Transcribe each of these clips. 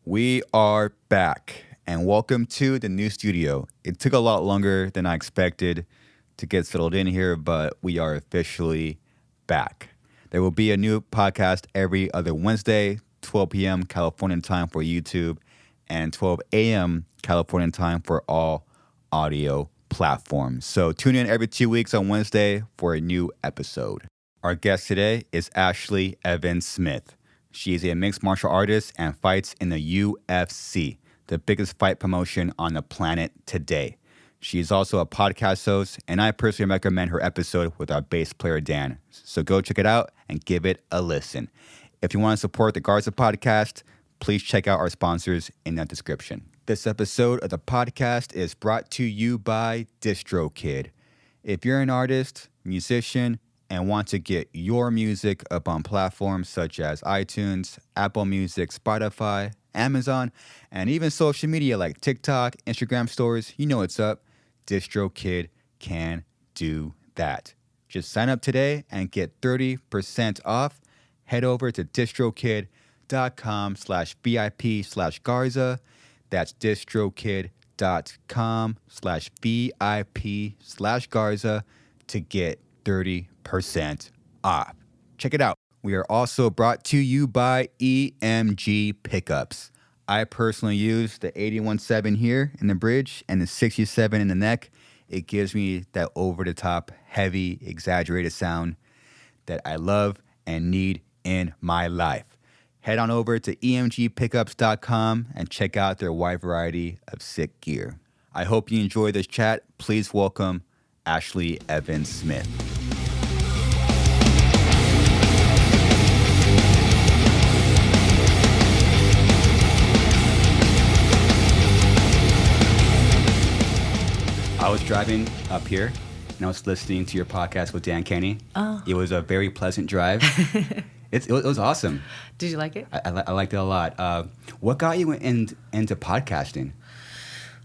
We are back, and welcome to the new studio. It took a lot longer than I expected to get settled in here, but we are officially back. There will be a new podcast every other Wednesday, 12 p.m. Californian time for YouTube, and 12 a.m. Californian time for all audio platforms. So tune in every 2 weeks on Wednesday for a new episode. Our guest today is Ashlee Evans-Smith. She is a mixed martial artist and fights in the UFC, the biggest fight promotion on the planet today. She is also a podcast host, and I personally recommend her episode with our bass player, Dan. So go check it out and give it a listen. If you want to support the Garza podcast, please check out our sponsors in the description. This episode of the podcast is brought to you by DistroKid. If you're an artist, musician, and want to get your music up on platforms such as iTunes, Apple Music, Spotify, Amazon, and even social media like TikTok, Instagram stories, you know what's up. DistroKid can do that. Just sign up today and get 30% off. Head over to distrokid.com/VIP/Garza. That's distrokid.com/VIP/Garza to get 30% off. Check it out. We are also brought to you by EMG Pickups. I personally use the 81.7 here in the bridge and the 67 in the neck. It gives me that over-the-top, heavy, exaggerated sound that I love and need in my life. Head on over to emgpickups.com and check out their wide variety of sick gear. I hope you enjoy this chat. Please welcome Ashlee Evans-Smith. I was driving up here, and I was listening to your podcast with Dan Kenny. Oh. It was a very pleasant drive. It was awesome. Did you like it? I liked it a lot. What got you into podcasting?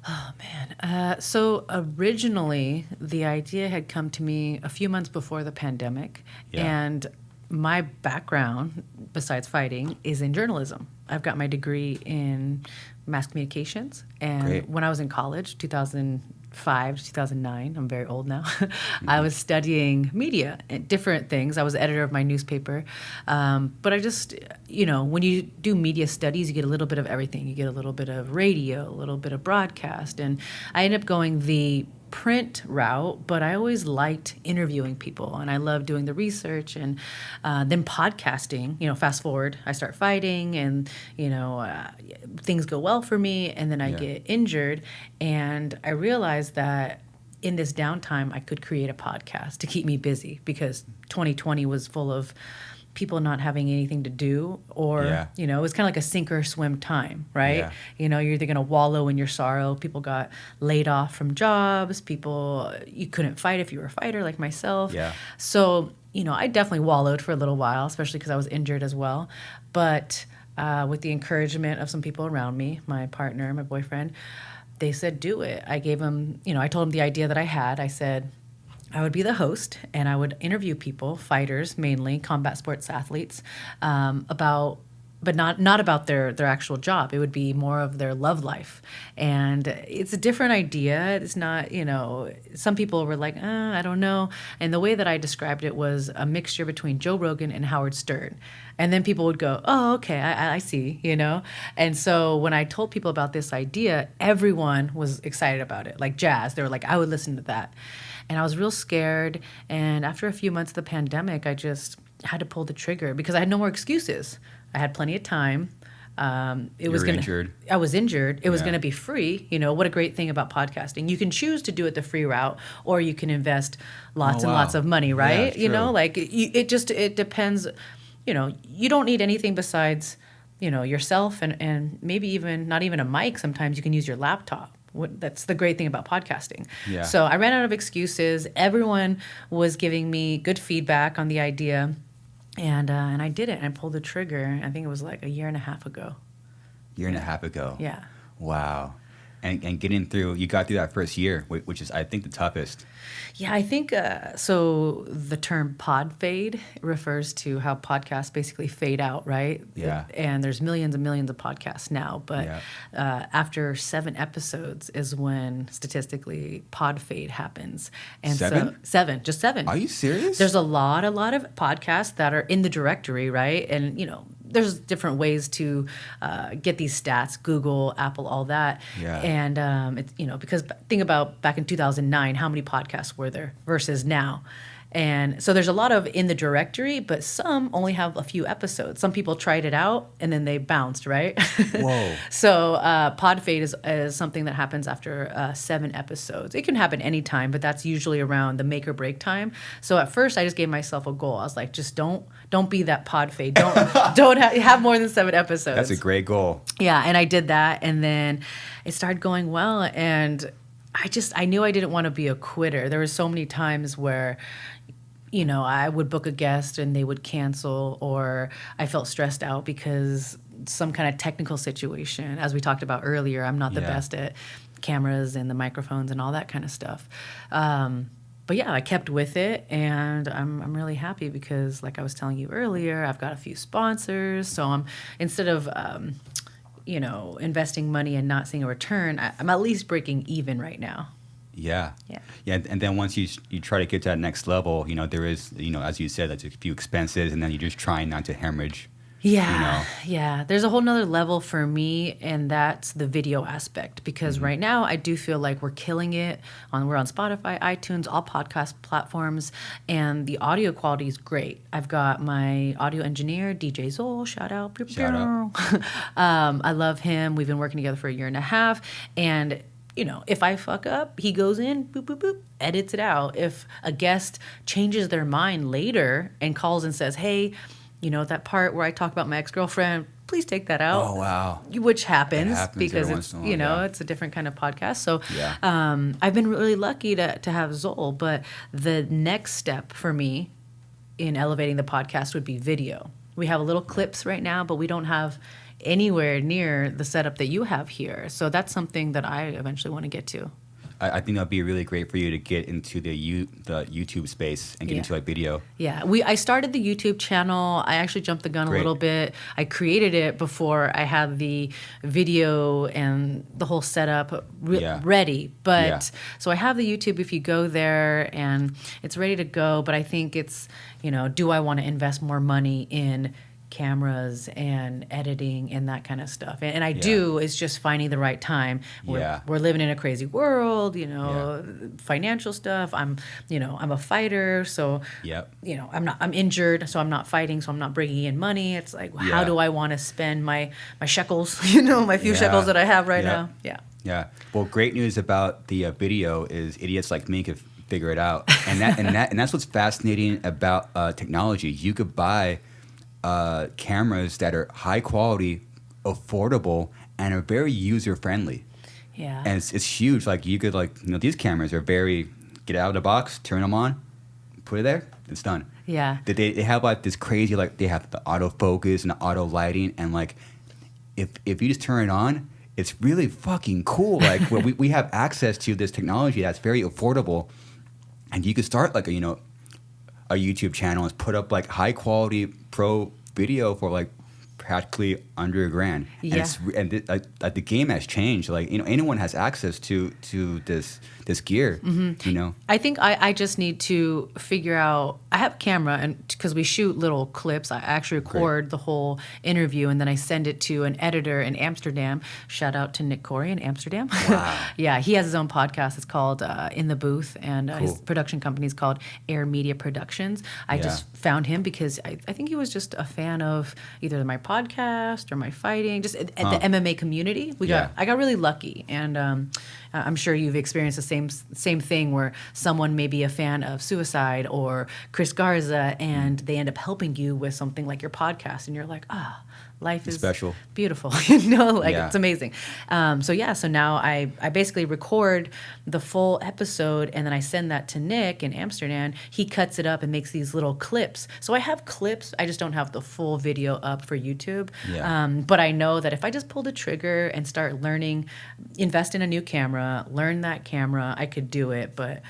Oh, man. So originally, the idea had come to me a few months before the pandemic. Yeah. And my background, besides fighting, is in journalism. I've got my degree in mass communications. And Great. when I was in college, 2005 to 2009, I'm very old now, I was studying media and different things. I was the editor of my newspaper. But I just, when you do media studies, you get a little bit of everything. You get a little bit of radio, a little bit of broadcast. And I ended up going the print route, but I always liked interviewing people, and I loved doing the research. And then podcasting, fast forward, I start fighting, and things go well for me, and then I get injured, and I realized that in this downtime I could create a podcast to keep me busy, because 2020 was full of people not having anything to do, or, it was kind of like a sink or swim time, right? Yeah. You're either going to wallow in your sorrow. People got laid off from jobs. You couldn't fight if you were a fighter like myself. Yeah. So, I definitely wallowed for a little while, especially because I was injured as well. But with the encouragement of some people around me, my partner, my boyfriend, they said, do it. I gave them, I told them the idea that I had. I said, I would be the host, and I would interview people, fighters mainly, combat sports athletes, but not about their actual job. It would be more of their love life. And it's a different idea. It's not, some people were like, I don't know. And the way that I described it was a mixture between Joe Rogan and Howard Stern. And then people would go, oh, okay, I see, And so when I told people about this idea, everyone was excited about it, like jazz. They were like, I would listen to that. And I was real scared. And after a few months of the pandemic, I just had to pull the trigger because I had no more excuses. I had plenty of time. Injured. I was injured. It was going to be free. What a great thing about podcasting. You can choose to do it the free route, or you can invest lots and lots of money, right? Yeah, it depends. You don't need anything besides, yourself and maybe even not even a mic. Sometimes you can use your laptop. That's the great thing about podcasting. Yeah. So I ran out of excuses. Everyone was giving me good feedback on the idea. And I did it. I pulled the trigger. I think it was like a year and a half ago. Year and a half ago. Yeah. Wow. and getting through, you got through that first year, which is, I think, the toughest. Yeah, I think so. The term pod fade refers to how podcasts basically fade out, right? Yeah. And there's millions and millions of podcasts now, but after 7 episodes is when statistically pod fade happens. And 7? So just 7. Are you serious? There's a lot of podcasts that are in the directory, right? And there's different ways to get these stats, Google, Apple, all that. Yeah. And it's because think about back in 2009, how many podcasts were there versus now? And so there's a lot of in the directory, but some only have a few episodes. Some people tried it out and then they bounced, right? Whoa. So pod fade is something that happens after 7 episodes. It can happen anytime, but that's usually around the make or break time. So at first I just gave myself a goal. I was like, just don't be that pod fade. Don't have more than 7 episodes. That's a great goal. Yeah, and I did that, and then it started going well, and I knew I didn't want to be a quitter. There were so many times where I would book a guest and they would cancel, or I felt stressed out because some kind of technical situation. As we talked about earlier, I'm not the best at cameras and the microphones and all that kind of stuff. But yeah, I kept with it, and I'm really happy because, like I was telling you earlier, I've got a few sponsors. So instead of investing money and not seeing a return, I'm at least breaking even right now. Yeah. And then once you try to get to that next level, there is, as you said, that's a few expenses, and then you're just trying not to hemorrhage. Yeah. There's a whole nother level for me, and that's the video aspect. Because right now, I do feel like we're killing it. We're on Spotify, iTunes, all podcast platforms, and the audio quality is great. I've got my audio engineer, DJ Zol, shout out. I love him. We've been working together for 1.5 years, and if I fuck up, he goes in, boop, boop, boop, edits it out. If a guest changes their mind later and calls and says, hey, that part where I talk about my ex-girlfriend, please take that out. Oh, wow. Which happens because every it's, once in a while, it's a different kind of podcast. So I've been really lucky to have Zol, but the next step for me in elevating the podcast would be video. We have little clips right now, but we don't have anywhere near the setup that you have here. So that's something that I eventually want to get to. I think that'd be really great for you to get into the YouTube space and get into video. Yeah, I started the YouTube channel. I actually jumped the gun a little bit. I created it before I had the video and the whole setup ready. But so I have the YouTube if you go there, and it's ready to go. But I think it's, do I want to invest more money in cameras and editing and that kind of stuff, and I do. It's just finding the right time. We're living in a crazy world, financial stuff. I'm a fighter, so I'm injured, so I'm not fighting, so I'm not bringing in money. It's like, how do I want to spend my shekels, my few shekels that I have right now? Yeah. Well, great news about the video is idiots like me could figure it out, and that's what's fascinating about technology. You could buy cameras that are high quality, affordable, and are very user friendly. Yeah. And it's huge. Like you could these cameras are very, get out of the box, turn them on, put it there, it's done. Yeah. They have this crazy, they have the autofocus and the auto lighting, and if you just turn it on, it's really fucking cool. We have access to this technology that's very affordable, and you could start a YouTube channel and put up high quality pro video for practically under $1,000. Yeah. And the game has changed. Anyone has access to this gear. Mm-hmm. I think I just need to figure out. I have a camera, and because we shoot little clips, I actually record the whole interview, and then I send it to an editor in Amsterdam. Shout out to Nick Corey in Amsterdam. Wow. Yeah, he has his own podcast. It's called In the Booth, and his production company is called Air Media Productions. I just found him because I think he was just a fan of either my podcast or my fighting, just at the MMA community. I got really lucky, and I'm sure you've experienced the same thing where someone may be a fan of Suicide or Chris Garza, and they end up helping you with something like your podcast, and you're like, life is special, beautiful. Like Yeah. it's amazing. So now I basically record the full episode and then I send that to Nick in Amsterdam. He cuts it up and makes these little clips. So I have clips. I just don't have the full video up for YouTube. Yeah. But I know that if I just pull the trigger and start learning, invest in a new camera, learn that camera, I could do it. But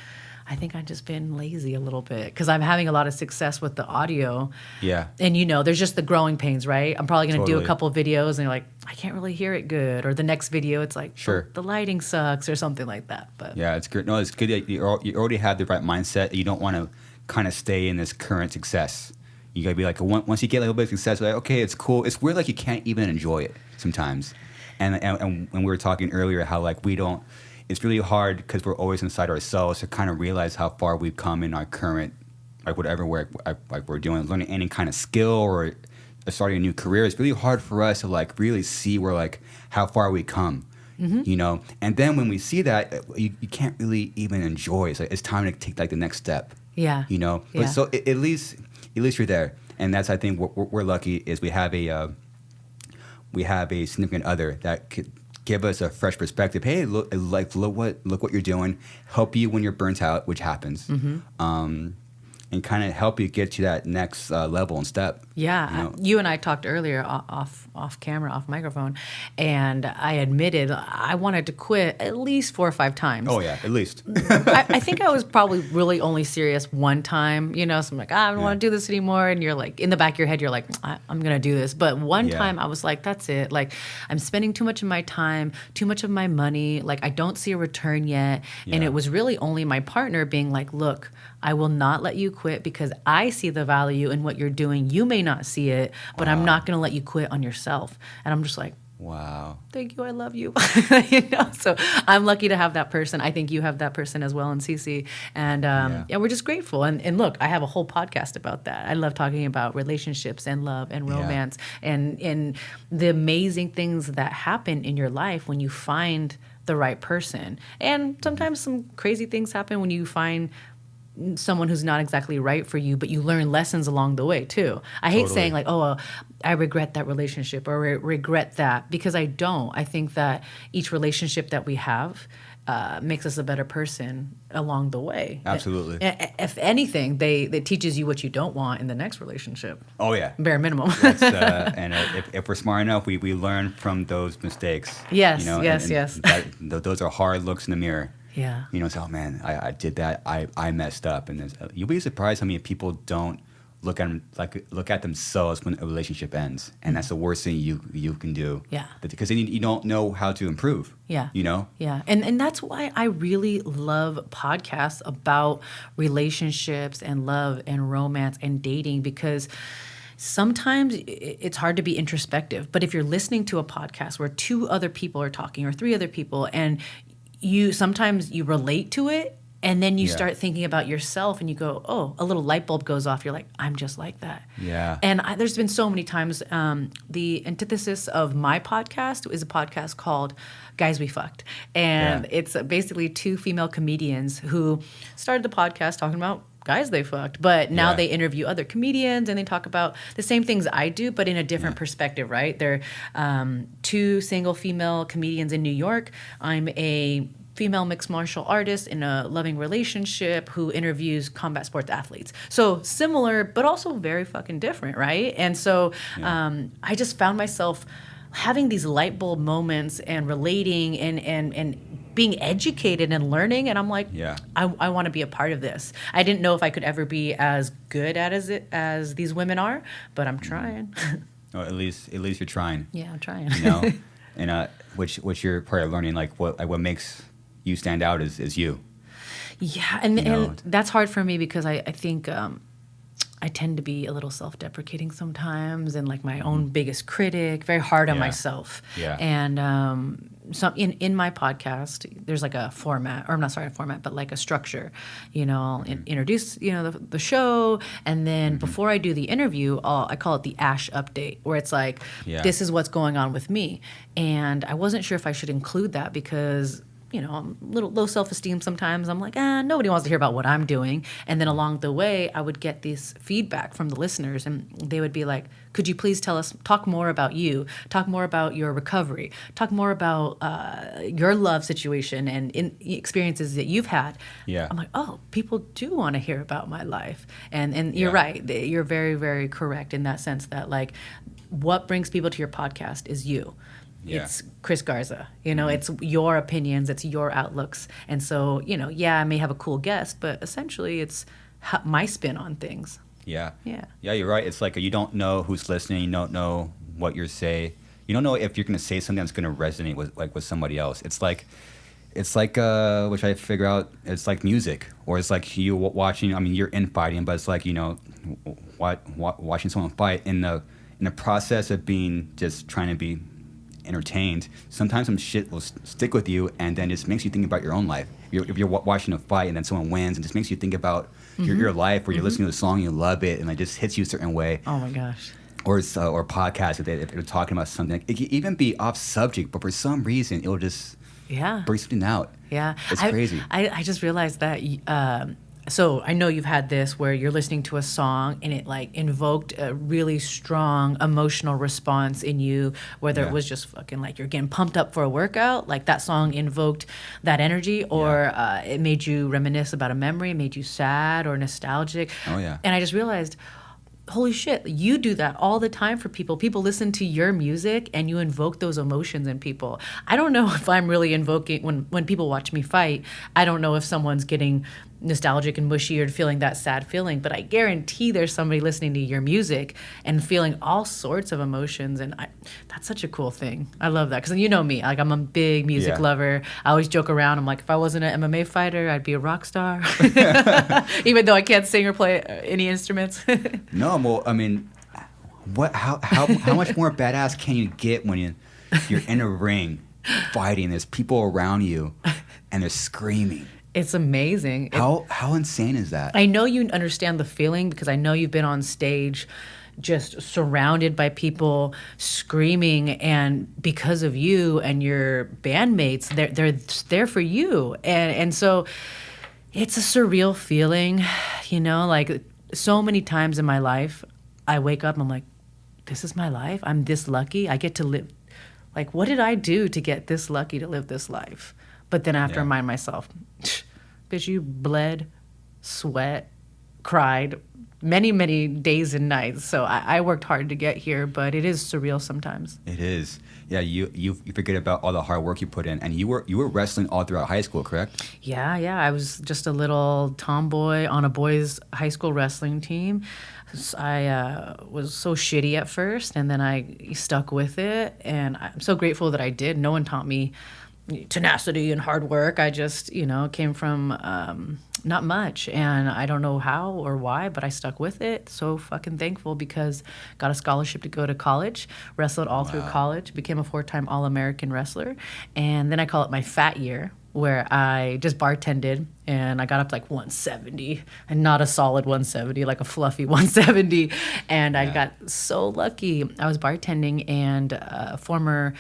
I think I've just been lazy a little bit because I'm having a lot of success with the audio. Yeah. And there's just the growing pains, right? I'm probably going to do a Totally. couple of videos and you're like, I can't really hear it good. Or the next video, it's like, Sure. the lighting sucks or something like that. But Yeah, it's good. No, it's good that you already have the right mindset. You don't want to kind of stay in this current success. You got to be like, once you get a little bit of success, like, okay, it's cool. It's weird, like you can't even enjoy it sometimes. And we were talking earlier how like we don't, it's really hard because we're always inside ourselves to kind of realize how far we've come in our current, like whatever work like we're doing, learning any kind of skill or starting a new career. It's really hard for us to like really see where like how far we come, And then when we see that, you can't really even enjoy. It's like it's time to take like the next step. yeah. But Yeah. so at least you're there, and that's I think we're lucky is we have a significant other that could give us a fresh perspective. Hey, look what you're doing. Help you when you're burnt out, which happens, and kind of help you get to that next level and step. Yeah, you and I talked earlier off camera, off microphone, and I admitted I wanted to quit at least 4 or 5 times. Oh yeah, at least. I think I was probably really only serious one time, so I'm like, I don't want to do this anymore. And you're like, in the back of your head, you're like, I'm going to do this. But one time I was like, that's it. Like, I'm spending too much of my time, too much of my money. Like, I don't see a return yet. And Yeah. it was really only my partner being like, look, I will not let you quit because I see the value in what you're doing. You may not see it, but I'm not going to let you quit on yourself. And I'm just like, Wow. thank you, I love you. So I'm lucky to have that person. I think you have that person as well in CC. And we're just grateful. And look, I have a whole podcast about that. I love talking about relationships and love and romance and the amazing things that happen in your life when you find the right person. And sometimes some crazy things happen when you find someone who's not exactly right for you, but you learn lessons along the way too. I hate saying like, I regret that relationship or regret that, because I don't. I think that each relationship that we have makes us a better person along the way. Absolutely. If anything, they teaches you what you don't want in the next relationship. Oh yeah. Bare minimum. That's, and if we're smart enough, we learn from those mistakes. Yes, and yes. Those are hard looks in the mirror. Yeah. It's, oh man, I did that. I messed up, and you'll be surprised how many people don't look at themselves when a relationship ends, and that's the worst thing you can do. Yeah. Because then you don't know how to improve. Yeah. Yeah. And that's why I really love podcasts about relationships and love and romance and dating, because sometimes it's hard to be introspective. But if you're listening to a podcast where 2 other people are talking or 3 other people, and sometimes you relate to it, and then you start thinking about yourself and you go, oh, a little light bulb goes off. You're like, I'm just like that. Yeah. And there's been so many times. The antithesis of my podcast is a podcast called Guys We Fucked. And it's basically 2 female comedians who started the podcast talking about guys they fucked, but now they interview other comedians and they talk about the same things I do, but in a different perspective, right? They're 2 single female comedians in New York. I'm a female mixed martial artist in a loving relationship who interviews combat sports athletes. So similar, but also very fucking different, right? And so I just found myself having these light bulb moments and relating and being educated and learning, and I'm like, I want to be a part of this. I didn't know if I could ever be as good at it as these women are, but I'm trying. Or at least you're trying. Yeah, I'm trying. And which you're part of learning, like what makes you stand out is you. Yeah, and that's hard for me because I think I tend to be a little self-deprecating sometimes and like my own biggest critic, very hard on myself. Yeah. And in my podcast, there's like a format, or I'm not sorry, a format, but like a structure. I'll introduce, the show, and then before I do the interview, I call it the Ash update, where it's like, this is what's going on with me. And I wasn't sure if I should include that because I'm a little low self-esteem sometimes. I'm like, nobody wants to hear about what I'm doing. And then along the way, I would get this feedback from the listeners, and they would be like, could you please talk more about you, talk more about your recovery, talk more about your love situation and experiences that you've had. Yeah. I'm like, oh, people do want to hear about my life. And you're right. You're very, very correct in that sense that, like, what brings people to your podcast is you. Yeah. It's Chris Garza. It's your opinions, it's your outlooks. And so, I may have a cool guest, but essentially it's my spin on things. Yeah. Yeah. Yeah, you're right. It's like you don't know who's listening. You don't know what you're saying. You don't know if you're going to say something that's going to resonate with somebody else. It's like which I figure out, it's like music, or it's like you watching, I mean, you're infighting, but it's like, watching someone fight in the process of being just trying to be entertained. Sometimes some shit will stick with you, and then it just makes you think about your own life. If you're watching a fight and then someone wins, it just makes you think about your life, where you're listening to a song, you love it, and it just hits you a certain way. Oh my gosh. Or podcasts, if they're talking about something. It can even be off subject, but for some reason, it'll just bring something out. Yeah. It's crazy. I just realized that so I know you've had this where you're listening to a song and it like invoked a really strong emotional response in you, whether it was just fucking like you're getting pumped up for a workout, like that song invoked that energy, or it made you reminisce about a memory, made you sad or nostalgic. Oh, yeah. And I just realized, holy shit, you do that all the time for people. People listen to your music and you invoke those emotions in people. I don't know if I'm really invoking, when people watch me fight, I don't know if someone's getting nostalgic and mushy or feeling that sad feeling, but I guarantee there's somebody listening to your music and feeling all sorts of emotions, and that's such a cool thing. I love that, because you know me, like I'm a big music lover. I always joke around, I'm like, if I wasn't an MMA fighter, I'd be a rock star. Even though I can't sing or play any instruments. No, well, I mean, how much more badass can you get when you're in a ring fighting, there's people around you and they're screaming? It's amazing. How insane is that? I know you understand the feeling, because I know you've been on stage just surrounded by people screaming, and because of you and your bandmates, they're there for you. And so it's a surreal feeling, like so many times in my life, I wake up and I'm like, this is my life. I'm this lucky. I get to live. Like, what did I do to get this lucky to live this life? But then I have to remind myself, bitch, you bled, sweat, cried many, many days and nights. So I worked hard to get here, but it is surreal sometimes. It is. Yeah, you forget about all the hard work you put in. And you were wrestling all throughout high school, correct? Yeah. I was just a little tomboy on a boys' high school wrestling team. I was so shitty at first, and then I stuck with it. And I'm so grateful that I did. No one taught me tenacity and hard work. I just, came from not much, and I don't know how or why, but I stuck with it. So fucking thankful, because got a scholarship to go to college, wrestled all through college, became a 4-time All-American wrestler, and then I call it my fat year, where I just bartended, and I got up to like 170, and not a solid 170, like a fluffy 170, and I got so lucky. I was bartending, and a former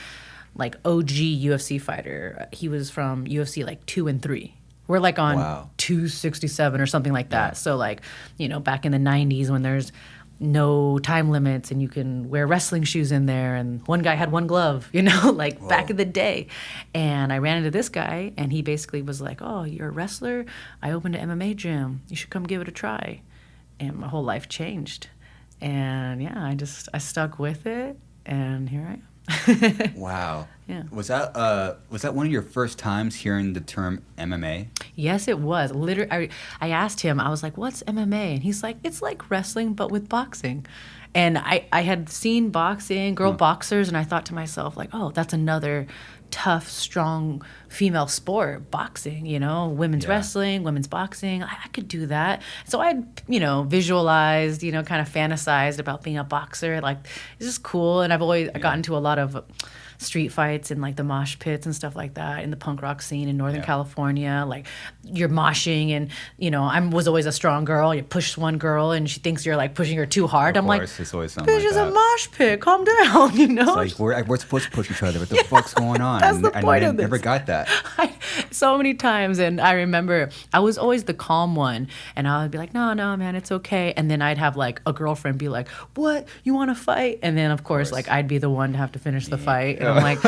like OG UFC fighter, he was from UFC like 2 and 3. We're like on 267 or something like that. So like, back in the 90s when there's no time limits and you can wear wrestling shoes in there, and one guy had one glove, like back in the day. And I ran into this guy, and he basically was like, oh, you're a wrestler? I opened an MMA gym. You should come give it a try. And my whole life changed. And I stuck with it, and here I am. Wow. Yeah. Was that one of your first times hearing the term MMA? Yes, it was. Literally, I asked him, I was like, what's MMA? And he's like, it's like wrestling, but with boxing. And I had seen boxing, girl boxers, and I thought to myself, like, oh, that's another tough, strong female sport, boxing, women's wrestling, women's boxing. I could do that. So I, visualized, kind of fantasized about being a boxer. Like, it's just cool. And I've always gotten to a lot of street fights in like the mosh pits and stuff like that in the punk rock scene in Northern California. Like, you're moshing, and I was always a strong girl. You push one girl and she thinks you're like pushing her too hard. Of I'm course, like, it's always something bitch, like it's that. a mosh pit. Calm down, It's like we're supposed to push each other. What the fuck's going on? That's the point of this. I never got that. so many times. And I remember I was always the calm one, and I would be like, no, man, it's okay. And then I'd have like a girlfriend be like, what, you want to fight? And then of course like I'd be the one to have to finish the fight, and I'm like,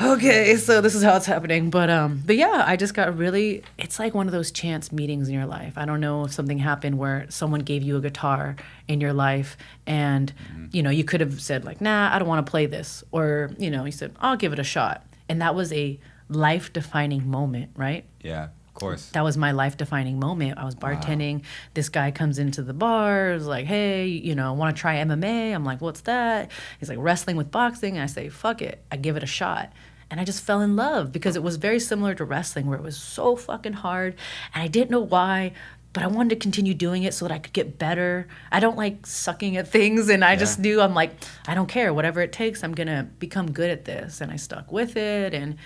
okay, so this is how it's happening. But yeah, I just got really, it's like one of those chance meetings in your life. I don't know if something happened where someone gave you a guitar in your life, and you know, you could have said like, nah, I don't want to play this, or you know, you said, I'll give it a shot. And that was a life-defining moment, right? Yeah, of course. That was my life-defining moment. I was bartending. Wow. This guy comes into the bar, is like, hey, you know, want to try MMA? I'm like, what's that? He's like, wrestling with boxing. I say, fuck it. I give it a shot. And I just fell in love because it was very similar to wrestling, where it was so fucking hard. And I didn't know why, but I wanted to continue doing it so that I could get better. I don't like sucking at things, and I just knew, I'm like, I don't care. Whatever it takes, I'm going to become good at this. And I stuck with it, and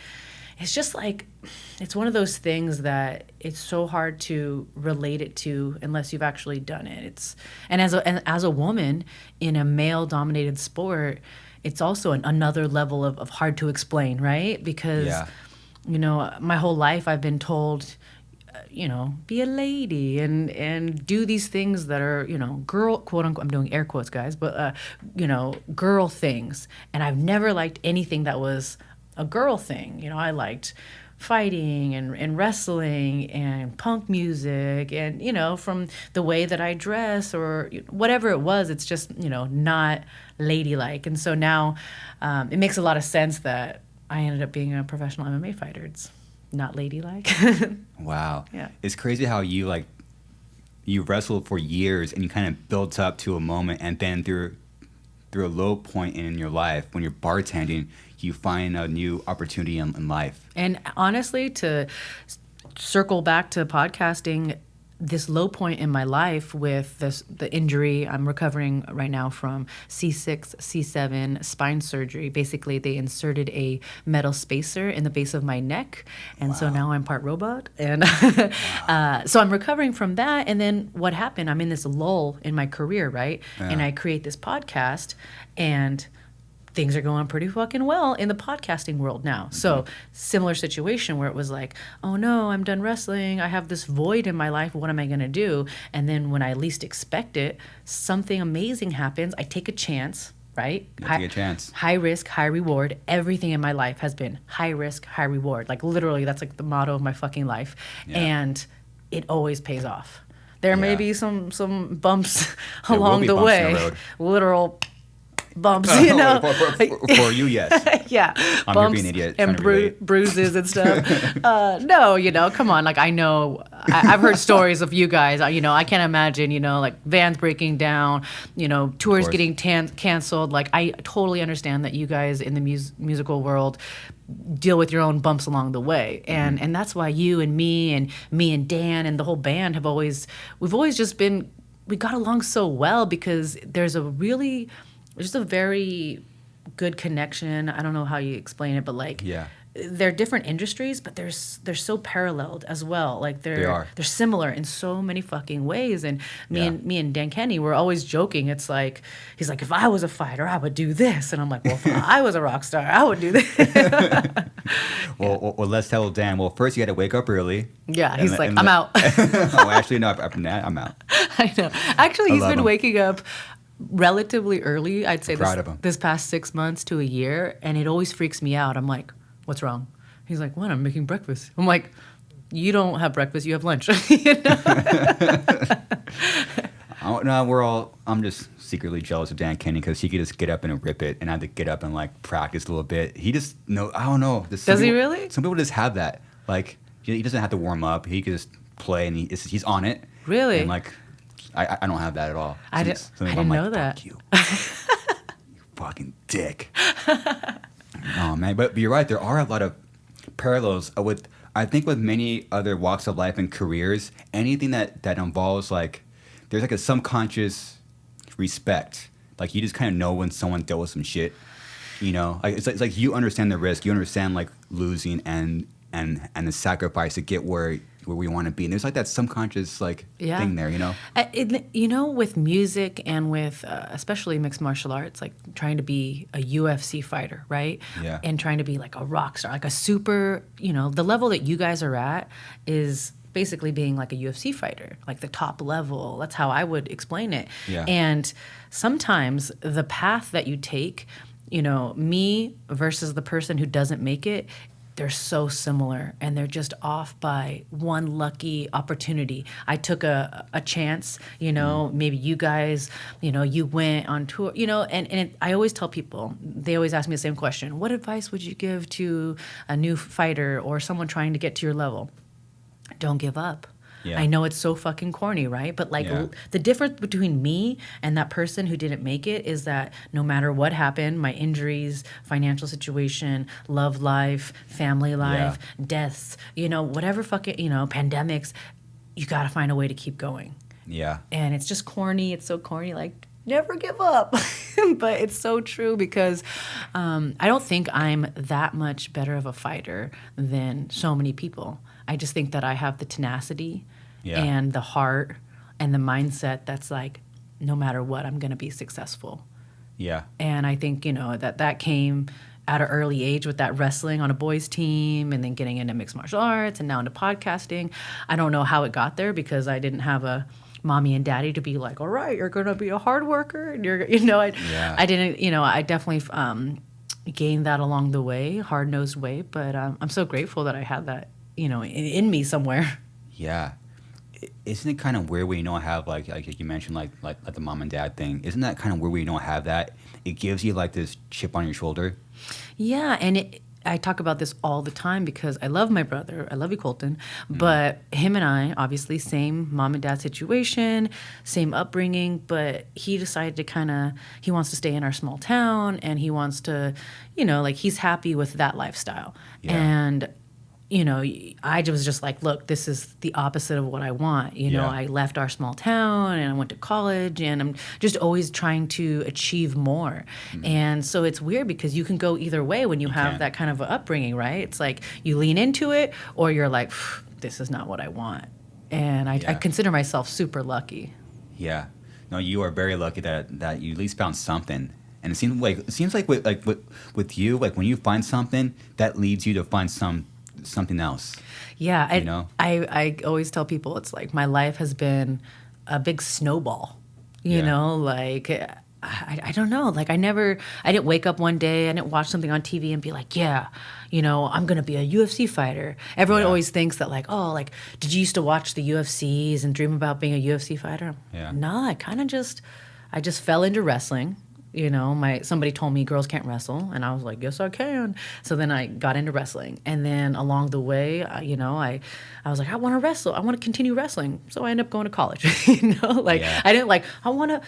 it's just like, it's one of those things that it's so hard to relate it to unless you've actually done it. And as a woman in a male-dominated sport, it's also another level of hard to explain, right? Because, you know, my whole life I've been told, you know, be a lady and do these things that are, you know, girl, quote unquote, I'm doing air quotes, guys, but, you know, girl things. And I've never liked anything that was a girl thing. You know, I liked fighting and wrestling and punk music, and, you know, from the way that I dress or whatever it was, it's just, you know, not ladylike. And so now it makes a lot of sense that I ended up being a professional MMA fighter. It's not ladylike. Wow. Yeah. It's crazy how you wrestled for years and you kind of built up to a moment, and then through a low point in your life when you're bartending, you find a new opportunity in life. And honestly, to circle back to podcasting, this low point in my life with the injury, I'm recovering right now from C6, C7 spine surgery. Basically, they inserted a metal spacer in the base of my neck, and so now I'm part robot. And so I'm recovering from that. And then what happened? I'm in this lull in my career, right? Yeah. And I create this podcast, and things are going pretty fucking well in the podcasting world now. Mm-hmm. So similar situation where it was like, oh no, I'm done wrestling. I have this void in my life. What am I going to do? And then when I least expect it, something amazing happens. I take a chance, right? Take a chance. High risk, high reward. Everything in my life has been high risk, high reward. Like literally, that's like the motto of my fucking life. Yeah. And it always pays off. There may be some bumps along the way. Literal bumps, you know. For you, yes. Yeah. I'm bumps being an idiot. And bruises and stuff. No, you know, come on. Like, I know, I've heard stories of you guys. You know, I can't imagine, you know, like vans breaking down, you know, tours getting canceled. Like, I totally understand that you guys in the musical world deal with your own bumps along the way. And that's why you and me and Dan and the whole band we've always just been, we got along so well because there's just a very good connection. I don't know how you explain it, but like, they're different industries, but they're so paralleled as well. Like they're similar in so many fucking ways. And me and Dan Kenny, we're always joking. It's like, he's like, if I was a fighter, I would do this. And I'm like, well, if I was a rock star, I would do this. Well, let's tell Dan. Well, first you got to wake up early. Yeah, he's like, I'm out. Oh, actually, no, I'm out. I know. Actually, he's been waking up relatively early, I'd say this past 6 months to a year, and it always freaks me out. I'm like, what's wrong? He's like, what? I'm making breakfast. I'm like, you don't have breakfast, you have lunch. You know? No, I'm just secretly jealous of Dan Kenny because he could just get up and rip it, and I had to get up and like practice a little bit. He just, I don't know. Does he really? Some people just have that. Like, he doesn't have to warm up. He could just play, and he's on it. Really? And like, I don't have that at all. I didn't know that. Fuck you. You fucking dick. Oh, man. But you're right. There are a lot of parallels with many other walks of life and careers. Anything that involves, like, there's like a subconscious respect. Like, you just kind of know when someone dealt with some shit. You know? Like, it's like you understand the risk. You understand, like, losing and the sacrifice to get where where we want to be. And there's like that subconscious thing there, you know? With music and with especially mixed martial arts, like trying to be a UFC fighter, right? Yeah. And trying to be like a rock star, like a super, the level that you guys are at is basically being like a UFC fighter, like the top level. That's how I would explain it. Yeah. And sometimes the path that you take, me versus the person who doesn't make it, they're so similar, and they're just off by one lucky opportunity. I took a chance, maybe you guys, you went on tour, I always tell people, they always ask me the same question: what advice would you give to a new fighter or someone trying to get to your level? Don't give up. Yeah. I know it's so fucking corny, right? But the difference between me and that person who didn't make it is that no matter what happened, my injuries, financial situation, love life, family life, deaths, whatever fucking, pandemics, you got to find a way to keep going. Yeah. And it's just corny. It's so corny, like, never give up. But it's so true because I don't think I'm that much better of a fighter than so many people. I just think that I have the tenacity and the heart and the mindset that's like, no matter what, I'm going to be successful. Yeah. And I think, that came at an early age with that wrestling on a boys team and then getting into mixed martial arts and now into podcasting. I don't know how it got there because I didn't have a mommy and daddy to be like, all right, you're going to be a hard worker. And I didn't, I definitely gained that along the way, hard-nosed way. But I'm so grateful that I had that, in me somewhere. Yeah. Isn't it kind of weird when you don't have like you mentioned like the mom and dad thing? Isn't that kind of weird when you don't have that? It gives you like this chip on your shoulder. Yeah, and I talk about this all the time because I love my brother. I love you, Colton. But him and I, obviously, same mom and dad situation, same upbringing. But he decided to he wants to stay in our small town, and he wants to, he's happy with that lifestyle. Yeah. And I was just like, look, this is the opposite of what I want. I left our small town and I went to college, and I'm just always trying to achieve more. And so it's weird because you can go either way when you have that kind of upbringing, right? It's like you lean into it or you're like, this is not what I want. And I consider myself super lucky. Yeah. No, you are very lucky that you at least found something. And it seems like with you, like when you find something, that leads you to find something else. Yeah, I always tell people it's like my life has been a big snowball. I don't know. Like I didn't wake up one day, I didn't watch something on TV and be like, I'm gonna be a UFC fighter. Everyone always thinks that did you used to watch the UFCs and dream about being a UFC fighter? Yeah. No, I just fell into wrestling. Somebody told me girls can't wrestle, and I was like, yes, I can. So then I got into wrestling, and then along the way, I was like, I want to wrestle. I want to continue wrestling. So I ended up going to college. I didn't I want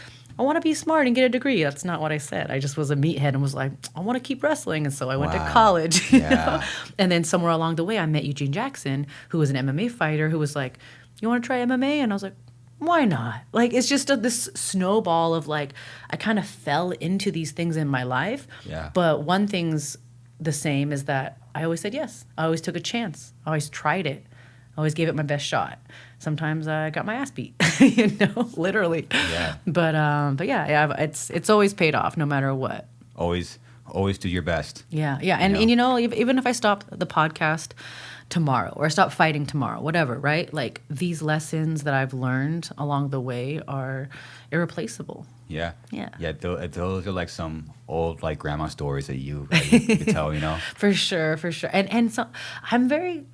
to be smart and get a degree. That's not what I said. I just was a meathead and was like, I want to keep wrestling, and so I went to college. And then somewhere along the way, I met Eugene Jackson, who was an MMA fighter, who was like, you want to try MMA? And I was like, why not? It's just this snowball of I kind of fell into these things in my life. Yeah. But one thing's the same is that I always said yes. I always took a chance. I always tried it. I always gave it my best shot. Sometimes I got my ass beat, literally. Yeah. But yeah, it's always paid off no matter what. Always do your best. Yeah. And even if I stop the podcast tomorrow or stop fighting tomorrow, whatever, right? Like these lessons that I've learned along the way are irreplaceable. Yeah. Yeah. Yeah. Those are like some old grandma stories that you could tell, For sure. And so I'm very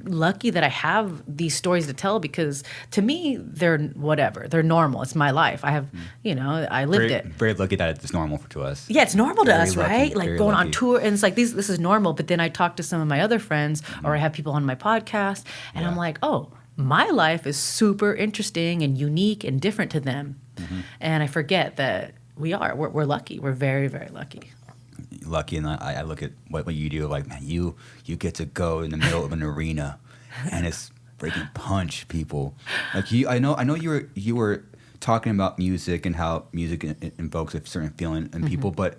lucky that I have these stories to tell because to me they're whatever. They're normal. It's my life. I have, I lived it. Very lucky that it's normal to us. Yeah, it's normal to us, lucky, right? Like going lucky. on tour and it's like this is normal. But then I talk to some of my other friends or I have people on my podcast and I'm like, oh, my life is super interesting and unique and different to them. And I forget that we're lucky. We're very, very lucky. Lucky, and I look at what you do, like, man, you get to go in the middle of an arena and it's freaking punch people. Like I know you were talking about music and how music invokes a certain feeling in people, but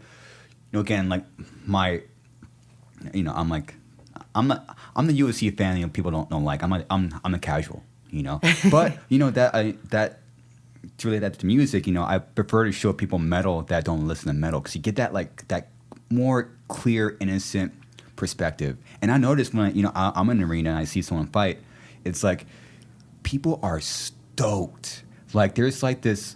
again, like I'm like I'm the UFC fan. People don't like. I'm a casual. But that to relate that to music. I prefer to show people metal that don't listen to metal because you get that more clear, innocent perspective. And I notice when I'm in an arena and I see someone fight, it's like people are stoked. Like there's like this,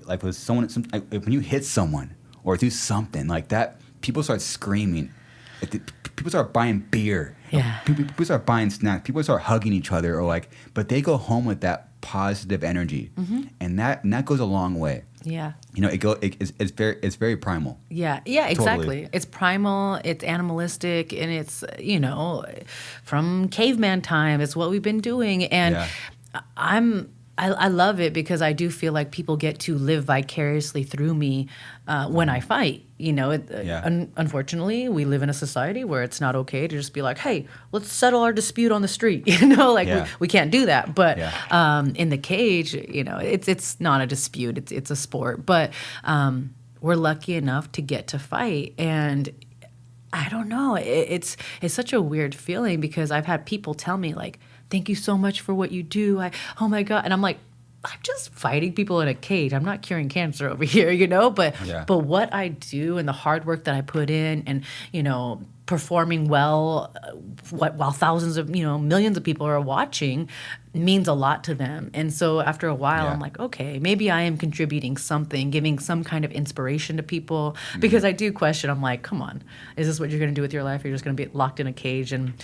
like with someone, when you hit someone or do something like that, people start screaming. People start buying beer. Yeah. People start buying snacks. People start hugging each other, but they go home with that positive energy, and that goes a long way. Yeah. It's very primal. Yeah, exactly. Totally. It's primal, it's animalistic, and it's, from caveman time. It's what we've been doing. And I love it because I do feel like people get to live vicariously through me when I fight. Unfortunately, we live in a society where it's not okay to just be like, hey, let's settle our dispute on the street. We can't do that. But in the cage, it's not a dispute. It's a sport. But we're lucky enough to get to fight. And I don't know. It's such a weird feeling because I've had people tell me like, thank you so much for what you do. Oh my God. And I'm like, I'm just fighting people in a cage. I'm not curing cancer over here, But what I do and the hard work that I put in and, performing well while thousands of, millions of people are watching means a lot to them. And so after a while, I'm like, okay, maybe I am contributing something, giving some kind of inspiration to people. Because I do question, I'm like, come on, is this what you're going to do with your life? You're just going to be locked in a cage and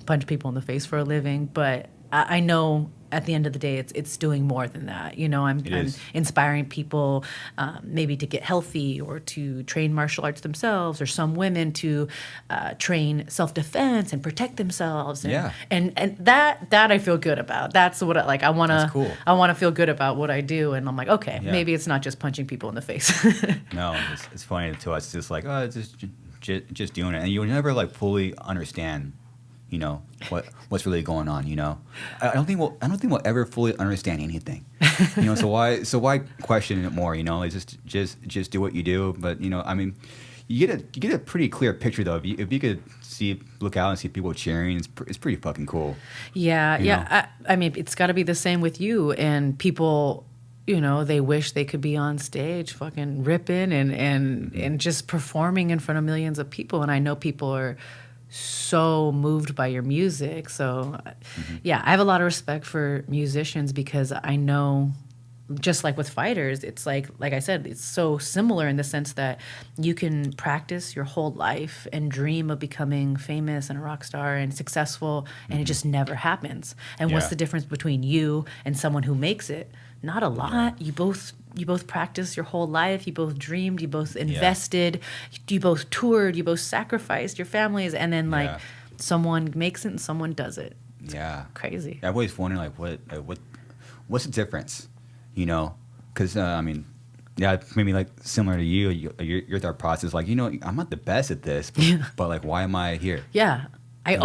punch people in the face for a living? But I know at the end of the day, it's doing more than that. I'm inspiring people maybe to get healthy or to train martial arts themselves, or some women to train self-defense and protect themselves. And that I feel good about. That's what I want to. Cool. I want to feel good about what I do, and I'm like, okay, maybe it's not just punching people in the face. No, it's funny to us. It's just like, it's just doing it, and you'll never fully understand. What's really going on. I don't think we'll ever fully understand anything. So why question it more? Just do what you do. But you get a pretty clear picture though. If you could look out and see people cheering, it's pretty fucking cool. Yeah. I mean, it's got to be the same with you and people. They wish they could be on stage fucking ripping and just performing in front of millions of people. And I know people are so moved by your music. So, I have a lot of respect for musicians because I know, just like with fighters, it's like I said, it's so similar in the sense that you can practice your whole life and dream of becoming famous and a rock star and successful, and it just never happens. And what's the difference between you and someone who makes it? Not a lot. You both practiced your whole life. You both dreamed. You both invested. You both toured. You both sacrificed your families. And then someone makes it and someone does it. It's crazy. I've always wondered what's the difference, Because maybe similar to you, your thought process, I'm not the best at this, but why am I here? Yeah. I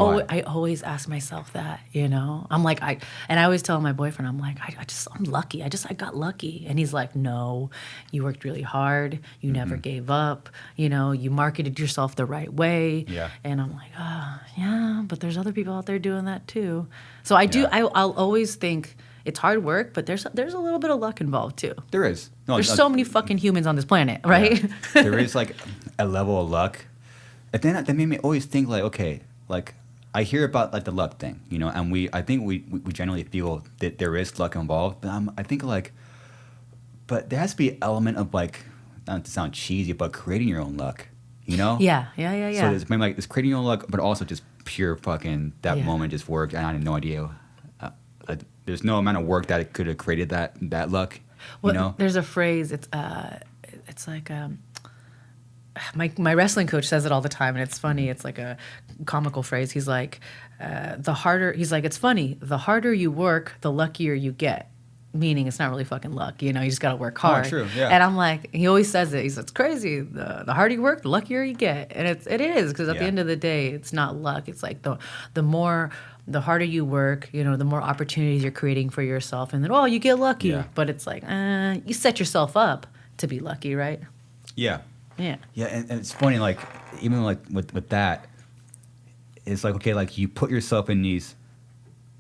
always ask myself that, I'm like, and I always tell my boyfriend, I'm like, I'm lucky. I got lucky. And he's like, no, you worked really hard. You never gave up. You marketed yourself the right way. Yeah. And I'm like, but there's other people out there doing that too. So I'll always think it's hard work, but there's a little bit of luck involved too. There is. No, there's so many fucking humans on this planet, right? Yeah. There is a level of luck. And then that made me always think okay, I hear about the luck thing, and I think we generally feel that there is luck involved, but I think but there has to be an element of not to sound cheesy, but creating your own luck, Yeah. So it's maybe it's creating your own luck, but also just pure fucking moment just worked, and I had no idea. There's no amount of work that it could have created that luck. Well, there's a phrase. It's like. My wrestling coach says it all the time, and it's funny. It's like a comical phrase. He's like, it's funny. The harder you work, the luckier you get. Meaning it's not really fucking luck. You just got to work hard. Oh, true, yeah. And I'm like, he always says it. He says, it's crazy. The harder you work, the luckier you get. And it is, because at the end of the day, it's not luck. It's like the harder you work, the more opportunities you're creating for yourself. And then, you get lucky. Yeah. But it's like, you set yourself up to be lucky, right? Yeah. Yeah. Yeah, and it's funny, even with that, it's like, okay, like you put yourself in these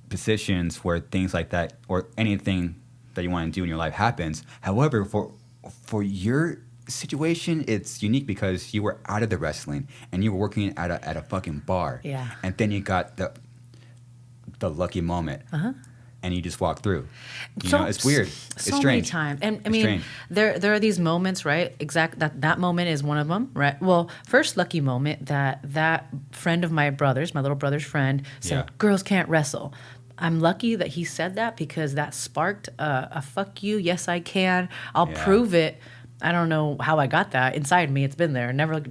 positions where things like that or anything that you want to do in your life happens. However, for your situation, it's unique because you were out of the wrestling and you were working at a fucking bar. Yeah. And then you got the lucky moment. Uh-huh. And you just walk through. You So- know, it's weird. It's So strange. many times, and I It's mean, strange. there are these moments, right? That moment is one of them, right? Well, first lucky moment that friend of my brother's, my little brother's friend, said, Yeah. "Girls can't wrestle." I'm lucky that he said that because that sparked a "fuck you, yes I can, I'll Yeah. prove it." I don't know how I got that inside me. It's been there, never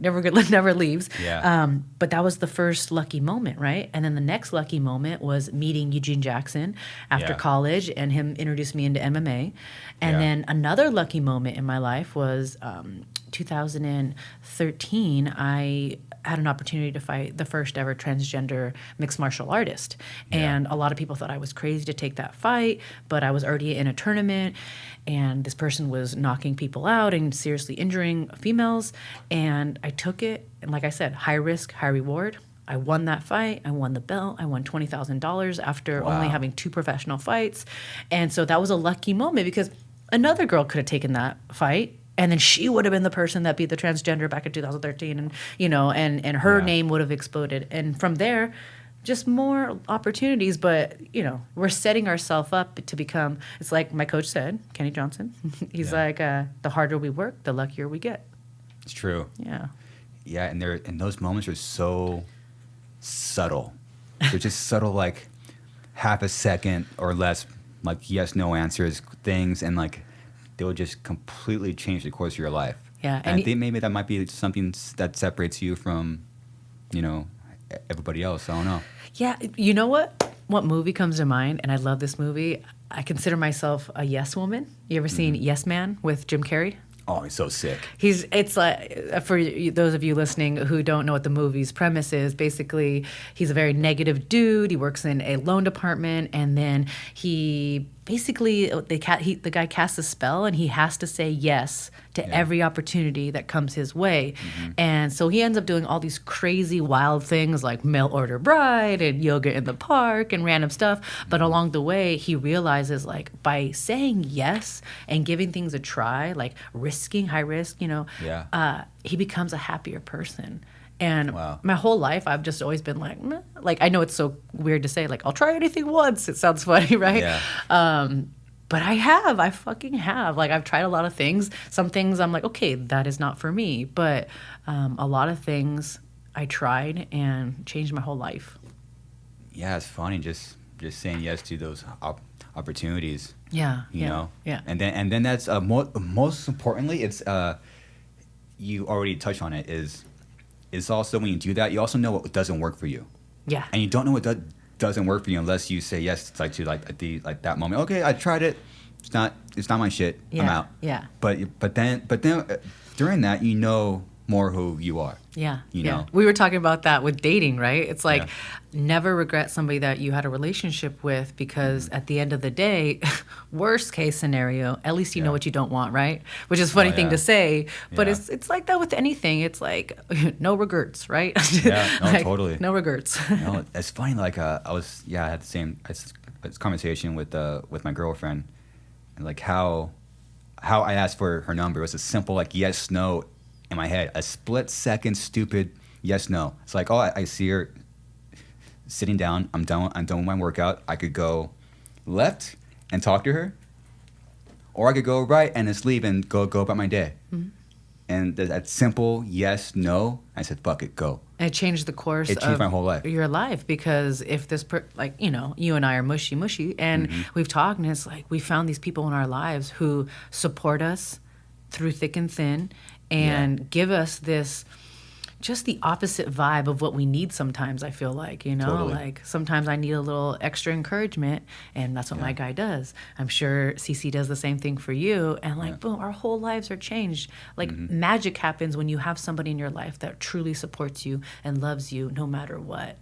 leaves. Yeah. But that was the first lucky moment, right? And then the next lucky moment was meeting Eugene Jackson after Yeah. college, and him introduced me into MMA. And Yeah. then another lucky moment in my life was 2013. I had an opportunity to fight the first ever transgender mixed martial artist. Yeah. And a lot of people thought I was crazy to take that fight, but I was already in a tournament, and this person was knocking people out and seriously injuring females. And I took it, and like I said, high risk, high reward. I won that fight. I won the belt. I won $20,000 after only Wow. having 2 professional fights. And so that was a lucky moment because another girl could have taken that fight, and then she would have been the person that beat the transgender back in 2013, and and her Yeah. name would have exploded. And from there, just more opportunities. But we're setting ourselves up to become. It's like my coach said, Kenny Johnson. He's Yeah. like, the harder we work, the luckier we get. It's true. Yeah. Yeah, and those moments are so subtle. They're just subtle, like half a second or less, like yes, no answers, things, and like they will just completely change the course of your life. Yeah, and I and think maybe that might be something that separates you from, everybody else. I don't know. Yeah, you know what? What movie comes to mind? And I love this movie. I consider myself a yes woman. You ever seen Yes Man with Jim Carrey? Oh, he's so sick. It's like, for those of you listening who don't know what the movie's premise is, basically he's a very negative dude. He works in a loan department, and then he basically the guy casts a spell, and he has to say yes to every opportunity that comes his way. And so he ends up doing all these crazy wild things like mail order bride and yoga in the park and random stuff. But along the way, he realizes, like, by saying yes and giving things a try, like risking high risk, he becomes a happier person. And Wow. my whole life, I've just always been like, meh. Like, I know it's so weird to say, like, I'll try anything once. It sounds funny, right? Yeah. But I fucking have. Like, I've tried a lot of things. Some things I'm like, okay, that is not for me. But a lot of things I tried and changed my whole life. Yeah, it's funny just saying yes to those opportunities. Yeah. You know. Yeah. And then that's most importantly, it's you already touched on it. Is also when you do that, you also know what doesn't work for you. Yeah. And you don't know what doesn't work for you unless you say yes. It's like to like that moment. Okay, I tried it. It's not my shit. Yeah. I'm out. Yeah. But then during that, you know more who you are. Yeah. You yeah. know? We were talking about that with dating, right? It's like, Yeah. never regret somebody that you had a relationship with, because at the end of the day, worst case scenario, at least you know Yeah. what you don't want, right? Which is a funny thing yeah. to say, but Yeah. it's like that with anything. It's like, no regrets, right? Yeah, no, Like, totally. No regrets. No, it's funny. Like I had the same conversation with my girlfriend, and like how I asked for her number. It was a simple like yes no in my head, a split second stupid yes no. It's like, oh, I see her sitting down. I'm done with my workout. I could go left and talk to her, or I could go right and just leave and go about my day. Mm-hmm. And that simple yes no, I said fuck it, go. It changed the course It changed of my whole life. your life, because if this, you and I are mushy, and Mm-hmm. we've talked, and it's like we found these people in our lives who support us through thick and thin, and give us this, just the opposite vibe of what we need sometimes. I feel like, Totally. like sometimes I need a little extra encouragement, and that's what my guy does. I'm sure CC does the same thing for you, and like, boom, our whole lives are changed. Like, magic happens when you have somebody in your life that truly supports you and loves you no matter what.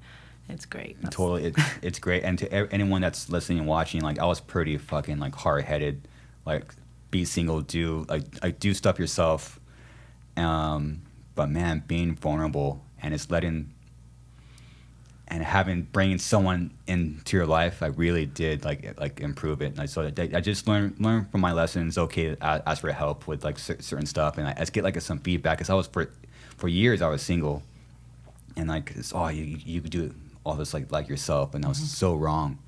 It's great. That's- Totally, it's great. And to anyone that's listening and watching, like I was pretty fucking like hard-headed, like be single, do stuff yourself. But man, being vulnerable and it's letting and bringing someone into your life, I really did like improve it. And I just learned from my lessons. Okay, to ask for help with like certain stuff, and I get like some feedback. Because I was for years I was single, and like you could do all this like yourself, and I was so wrong.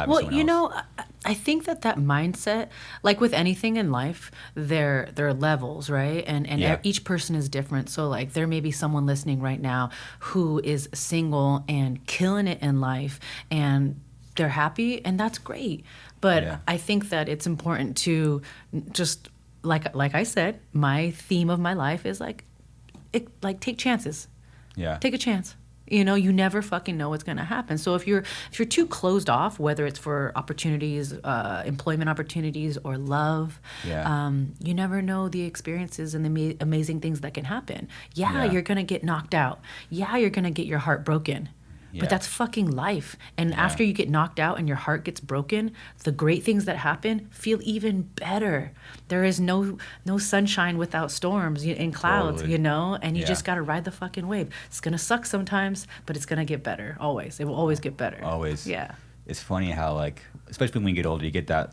Well, I think that mindset, like with anything in life, there are levels, right? And each person is different. So like there may be someone listening right now who is single and killing it in life, and they're happy, and that's great. But I think that it's important to just like I said, my theme of my life is like take chances. Yeah. Take a chance. You never fucking know what's going to happen. So if you're too closed off, whether it's for opportunities, employment opportunities, or love, you never know the experiences and the amazing things that can happen. You're going to get knocked out. You're going to get your heart broken. But that's fucking life. And after you get knocked out and your heart gets broken, the great things that happen feel even better. There is no sunshine without storms and clouds, Totally. And you just got to ride the fucking wave. It's going to suck sometimes, but it's going to get better. Always. It will always get better. Always. Yeah. It's funny how like, especially when you get older, you get that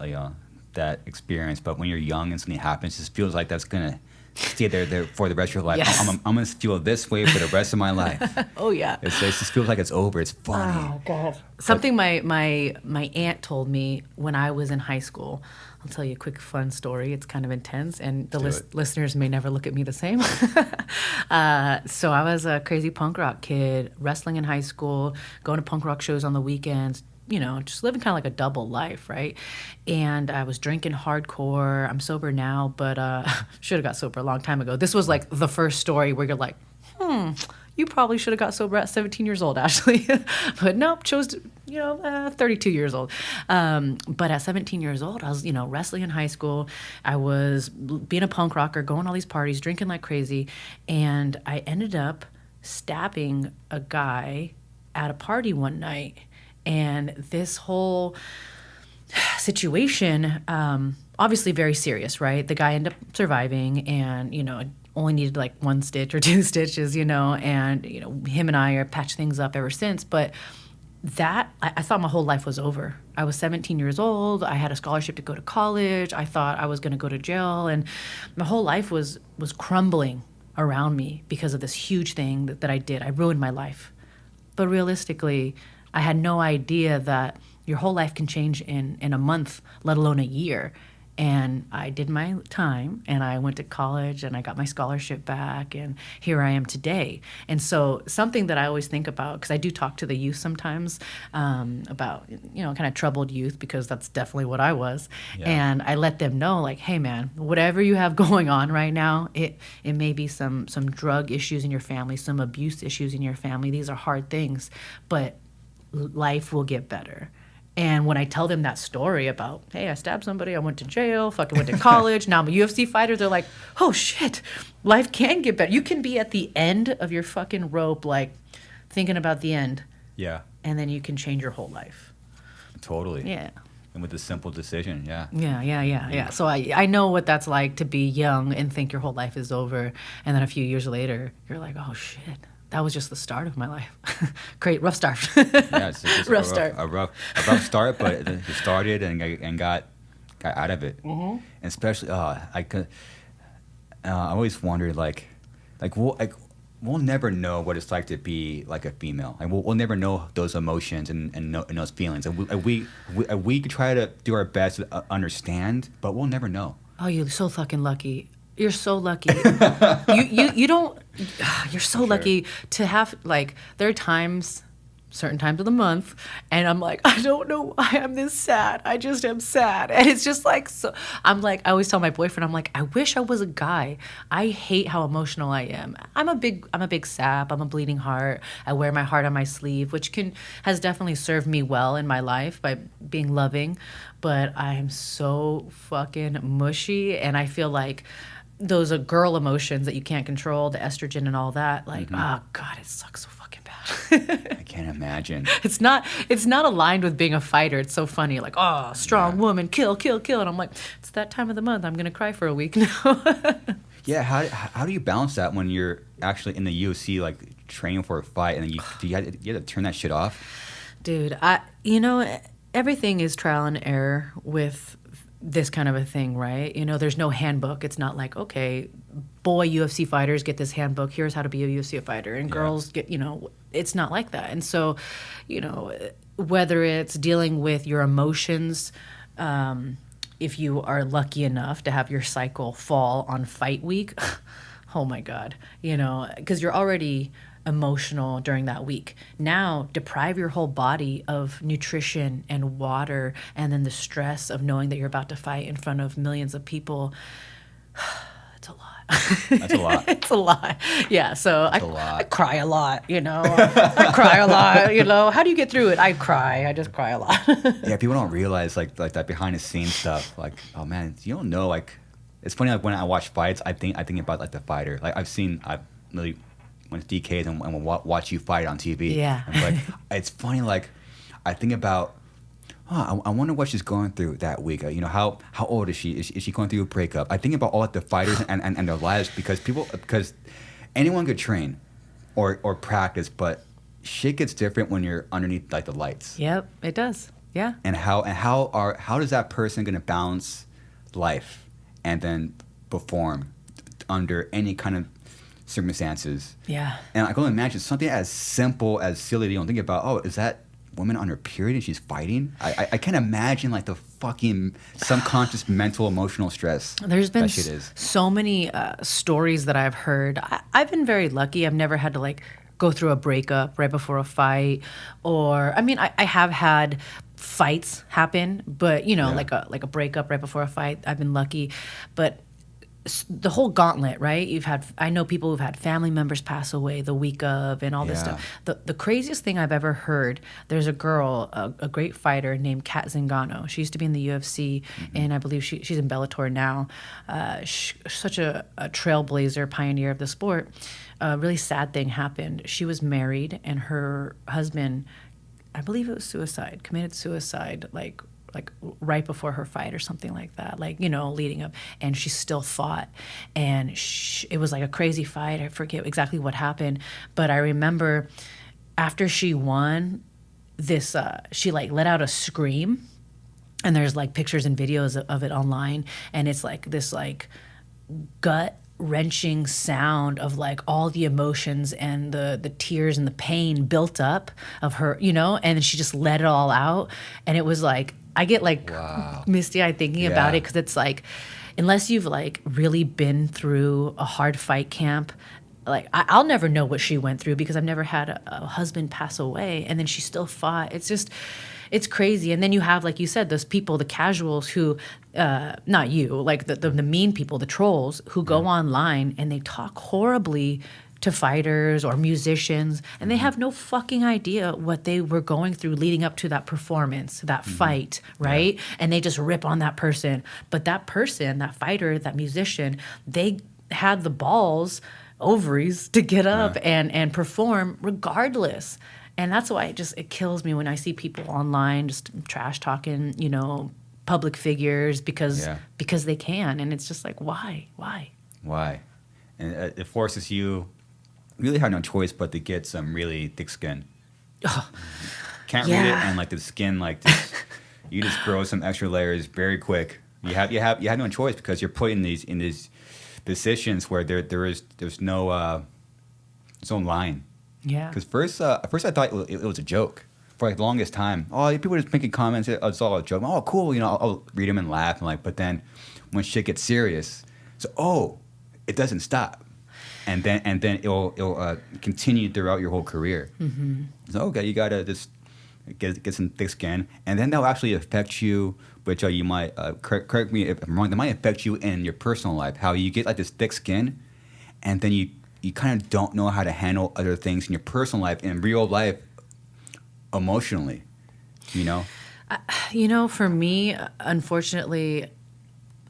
that experience. But when you're young and something happens, it just feels like that's going to stay there for the rest of your life. Yes. I'm going to feel this way for the rest of my life. Oh, yeah. It just feels like it's over. It's funny. Oh, God. Something my aunt told me when I was in high school. I'll tell you a quick fun story. It's kind of intense, and the listeners may never look at me the same. So I was a crazy punk rock kid, wrestling in high school, going to punk rock shows on the weekends, just living kind of like a double life, right? And I was drinking hardcore. I'm sober now, but should have got sober a long time ago. This was like the first story where you're like, you probably should have got sober at 17 years old, Ashley. But nope, chose to, 32 years old. But at 17 years old, I was, wrestling in high school. I was being a punk rocker, going to all these parties, drinking like crazy. And I ended up stabbing a guy at a party one night. And this whole situation, obviously very serious, right? The guy ended up surviving, and, only needed like 1 stitch or 2 stitches, and, him and I are patched things up ever since. But I thought my whole life was over. I was 17 years old. I had a scholarship to go to college. I thought I was going to go to jail. And my whole life was crumbling around me because of this huge thing that I did. I ruined my life. But realistically, I had no idea that your whole life can change in a month, let alone a year. And I did my time, and I went to college, and I got my scholarship back, and here I am today. And so something that I always think about, because I do talk to the youth sometimes about, kind of troubled youth, because that's definitely what I was. Yeah. And I let them know, like, hey, man, whatever you have going on right now, it may be some drug issues in your family, some abuse issues in your family. These are hard things, but life will get better. And when I tell them that story about, hey, I stabbed somebody, I went to jail, fucking went to college, now I'm a UFC fighter, they're like, oh shit, life can get better. You can be at the end of your fucking rope, like thinking about the end. Yeah. And then you can change your whole life. Totally. Yeah. And with a simple decision, yeah. Yeah. So I know what that's like to be young and think your whole life is over. And then a few years later, you're like, oh shit. That was just the start of my life. Great, rough start. Yeah, it's just rough start. A rough start, but you started and got out of it. Mm-hmm. And especially, I always wondered, we'll never know what it's like to be like a female. Like we'll never know those emotions and those feelings. And we could try to do our best to understand, but we'll never know. Oh, you're so fucking lucky. You're so lucky. you don't. You're so lucky to have, like, there are times, certain times of the month, and I'm like, I don't know why I'm this sad. I just am sad. And it's just like, so I'm like, I always tell my boyfriend, I'm like, I wish I was a guy. I hate how emotional I am. I'm a big sap. I'm a bleeding heart. I wear my heart on my sleeve, which has definitely served me well in my life by being loving. But I'm so fucking mushy, and I feel like those are girl emotions that you can't control, the estrogen and all that. Like, oh God, it sucks so fucking bad. I can't imagine. It's not aligned with being a fighter. It's so funny. Like, oh, strong woman, kill. And I'm like, it's that time of the month. I'm going to cry for a week now. Yeah, how do you balance that when you're actually in the UFC, like training for a fight, and then you have to turn that shit off? Dude, everything is trial and error with this kind of a thing, right? There's no handbook. It's not like, okay, boy UFC fighters get this handbook. Here's how to be a UFC fighter. And girls get, it's not like that. And so, whether it's dealing with your emotions, if you are lucky enough to have your cycle fall on fight week, oh my God, because you're already emotional during that week. Now deprive your whole body of nutrition and water, and then the stress of knowing that you're about to fight in front of millions of people. It's a lot. That's a lot. It's a lot. Yeah. So I cry a lot, I cry a lot, How do you get through it? I cry. I just cry a lot. Yeah. People don't realize like that behind the scenes stuff. Like, oh man, you don't know. Like, it's funny. Like when I watch fights, I think about like the fighter. Like I've really went to DKs and watch you fight on TV. Yeah. And like, it's funny. Like, I think about, I wonder what she's going through that week. How old is she? Is she going through a breakup? I think about all the fighters and their lives because anyone could train or practice, but shit gets different when you're underneath like the lights. Yep, it does. Yeah. And how does that person gonna balance life and then perform under any kind of circumstances? Yeah. And I can only imagine something as simple as silly. You don't think about, oh, is that woman on her period and she's fighting? I can't imagine like the fucking subconscious mental emotional stress. There's been that shit is. So many stories that I've heard. I've been very lucky. I've never had to like go through a breakup right before a fight, or I have had fights happen, but like a breakup right before a fight. I've been lucky, but the whole gauntlet, right? I know people who've had family members pass away the week of and all this stuff. The craziest thing I've ever heard, there's a girl, a great fighter named Kat Zingano. She used to be in the UFC, and I believe she's in Bellator now. Such a trailblazer, pioneer of the sport. A really sad thing happened. She was married, and her husband, I believe it was committed suicide, like right before her fight or something like that, leading up, and she still fought, and it was like a crazy fight. I forget exactly what happened, but I remember after she won this, she like let out a scream, and there's like pictures and videos of it online, and it's like this like gut wrenching sound of like all the emotions and the tears and the pain built up of her, and then she just let it all out, and it was like, I get like misty-eyed thinking about it, because it's like, unless you've like really been through a hard fight camp, like I'll never know what she went through, because I've never had a husband pass away, and then she still fought. It's crazy. And then you have, like you said, those people, the casuals who, not you, like the mean people, the trolls who go online and they talk horribly to fighters or musicians, and they have no fucking idea what they were going through leading up to that performance, that fight, right? Yeah. And they just rip on that person. But that person, that fighter, that musician, they had the balls, ovaries to get up and perform regardless. And that's why it kills me when I see people online just trash talking, public figures because they can. And it's just like, why? And it forces you really have no choice but to get some really thick skin. Can't read it, and like the skin, like this, you just grow some extra layers very quick. You have no choice, because you're put in these positions where there's no line. Yeah. Because first I thought it was a joke for like the longest time. Oh, people were just making comments. It's all a joke. Oh, cool. I'll read them and laugh. But then when shit gets serious, it doesn't stop. And then it'll continue throughout your whole career. Mm-hmm. So okay, you gotta just get some thick skin, and then that'll actually affect you. Which you might correct me if I'm wrong. That might affect you in your personal life. How you get like this thick skin, and then you kind of don't know how to handle other things in your personal life, in real life, emotionally. For me, unfortunately,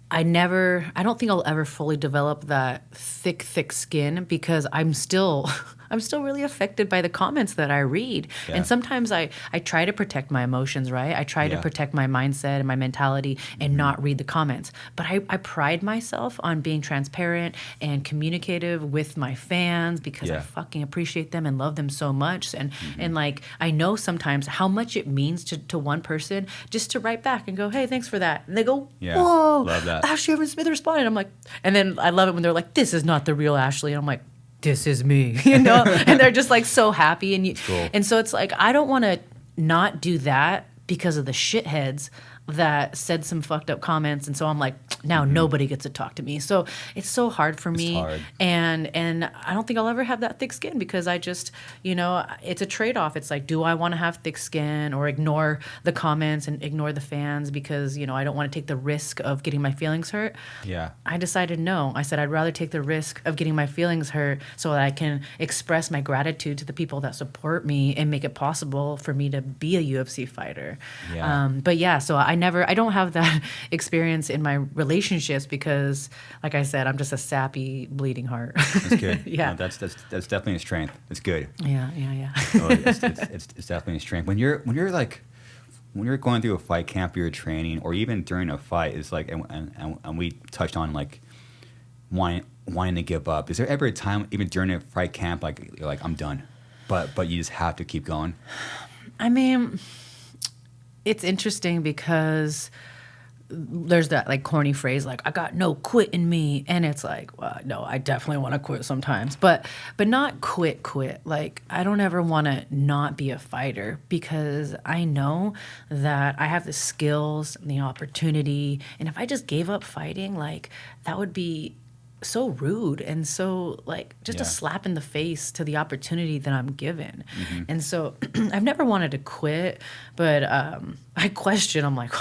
I don't think I'll ever fully develop that thick skin, because I'm still I'm still really affected by the comments that I read. Yeah. And sometimes I try to protect my emotions, right? I try to protect my mindset and my mentality and not read the comments. But I pride myself on being transparent and communicative with my fans because I fucking appreciate them and love them so much. And like, I know sometimes how much it means to one person just to write back and go, hey, thanks for that. And they go, whoa, love that. Ashlee Evans-Smith responded. I'm like, and then I love it when they're like, this is not the real Ashlee. And I'm like, this is me, you know? And they're just like so happy. And so it's like, I don't want to not do that because of the shitheads that said some fucked up comments. And so I'm like, now nobody gets to talk to me. So it's so hard for me. Hard. And I don't think I'll ever have that thick skin because I just, you know, it's a trade-off. It's like, do I want to have thick skin or ignore the comments and ignore the fans because, you know, I don't want to take the risk of getting my feelings hurt? Yeah. I decided no. I said I'd rather take the risk of getting my feelings hurt so that I can express my gratitude to the people that support me and make it possible for me to be a UFC fighter. Yeah. But yeah, so I don't have that experience in my relationships because, like I said, I'm just a sappy, bleeding heart. That's good. Yeah. No, that's definitely a strength. It's good. Yeah. Oh, it's definitely a strength. When you're going through a fight camp, you're training, or even during a fight, it's like, and we touched on like wanting to give up. Is there ever a time, even during a fight camp, like you're like, I'm done, but you just have to keep going? I mean, it's interesting because there's that like corny phrase like I got no quit in me, and it's like, well, no, I definitely want to quit sometimes, but not quit. Like I don't ever want to not be a fighter because I know that I have the skills and the opportunity, and if I just gave up fighting, like that would be so rude and so like just a slap in the face to the opportunity that I'm given. And so I've never wanted to quit, but I question, I'm like,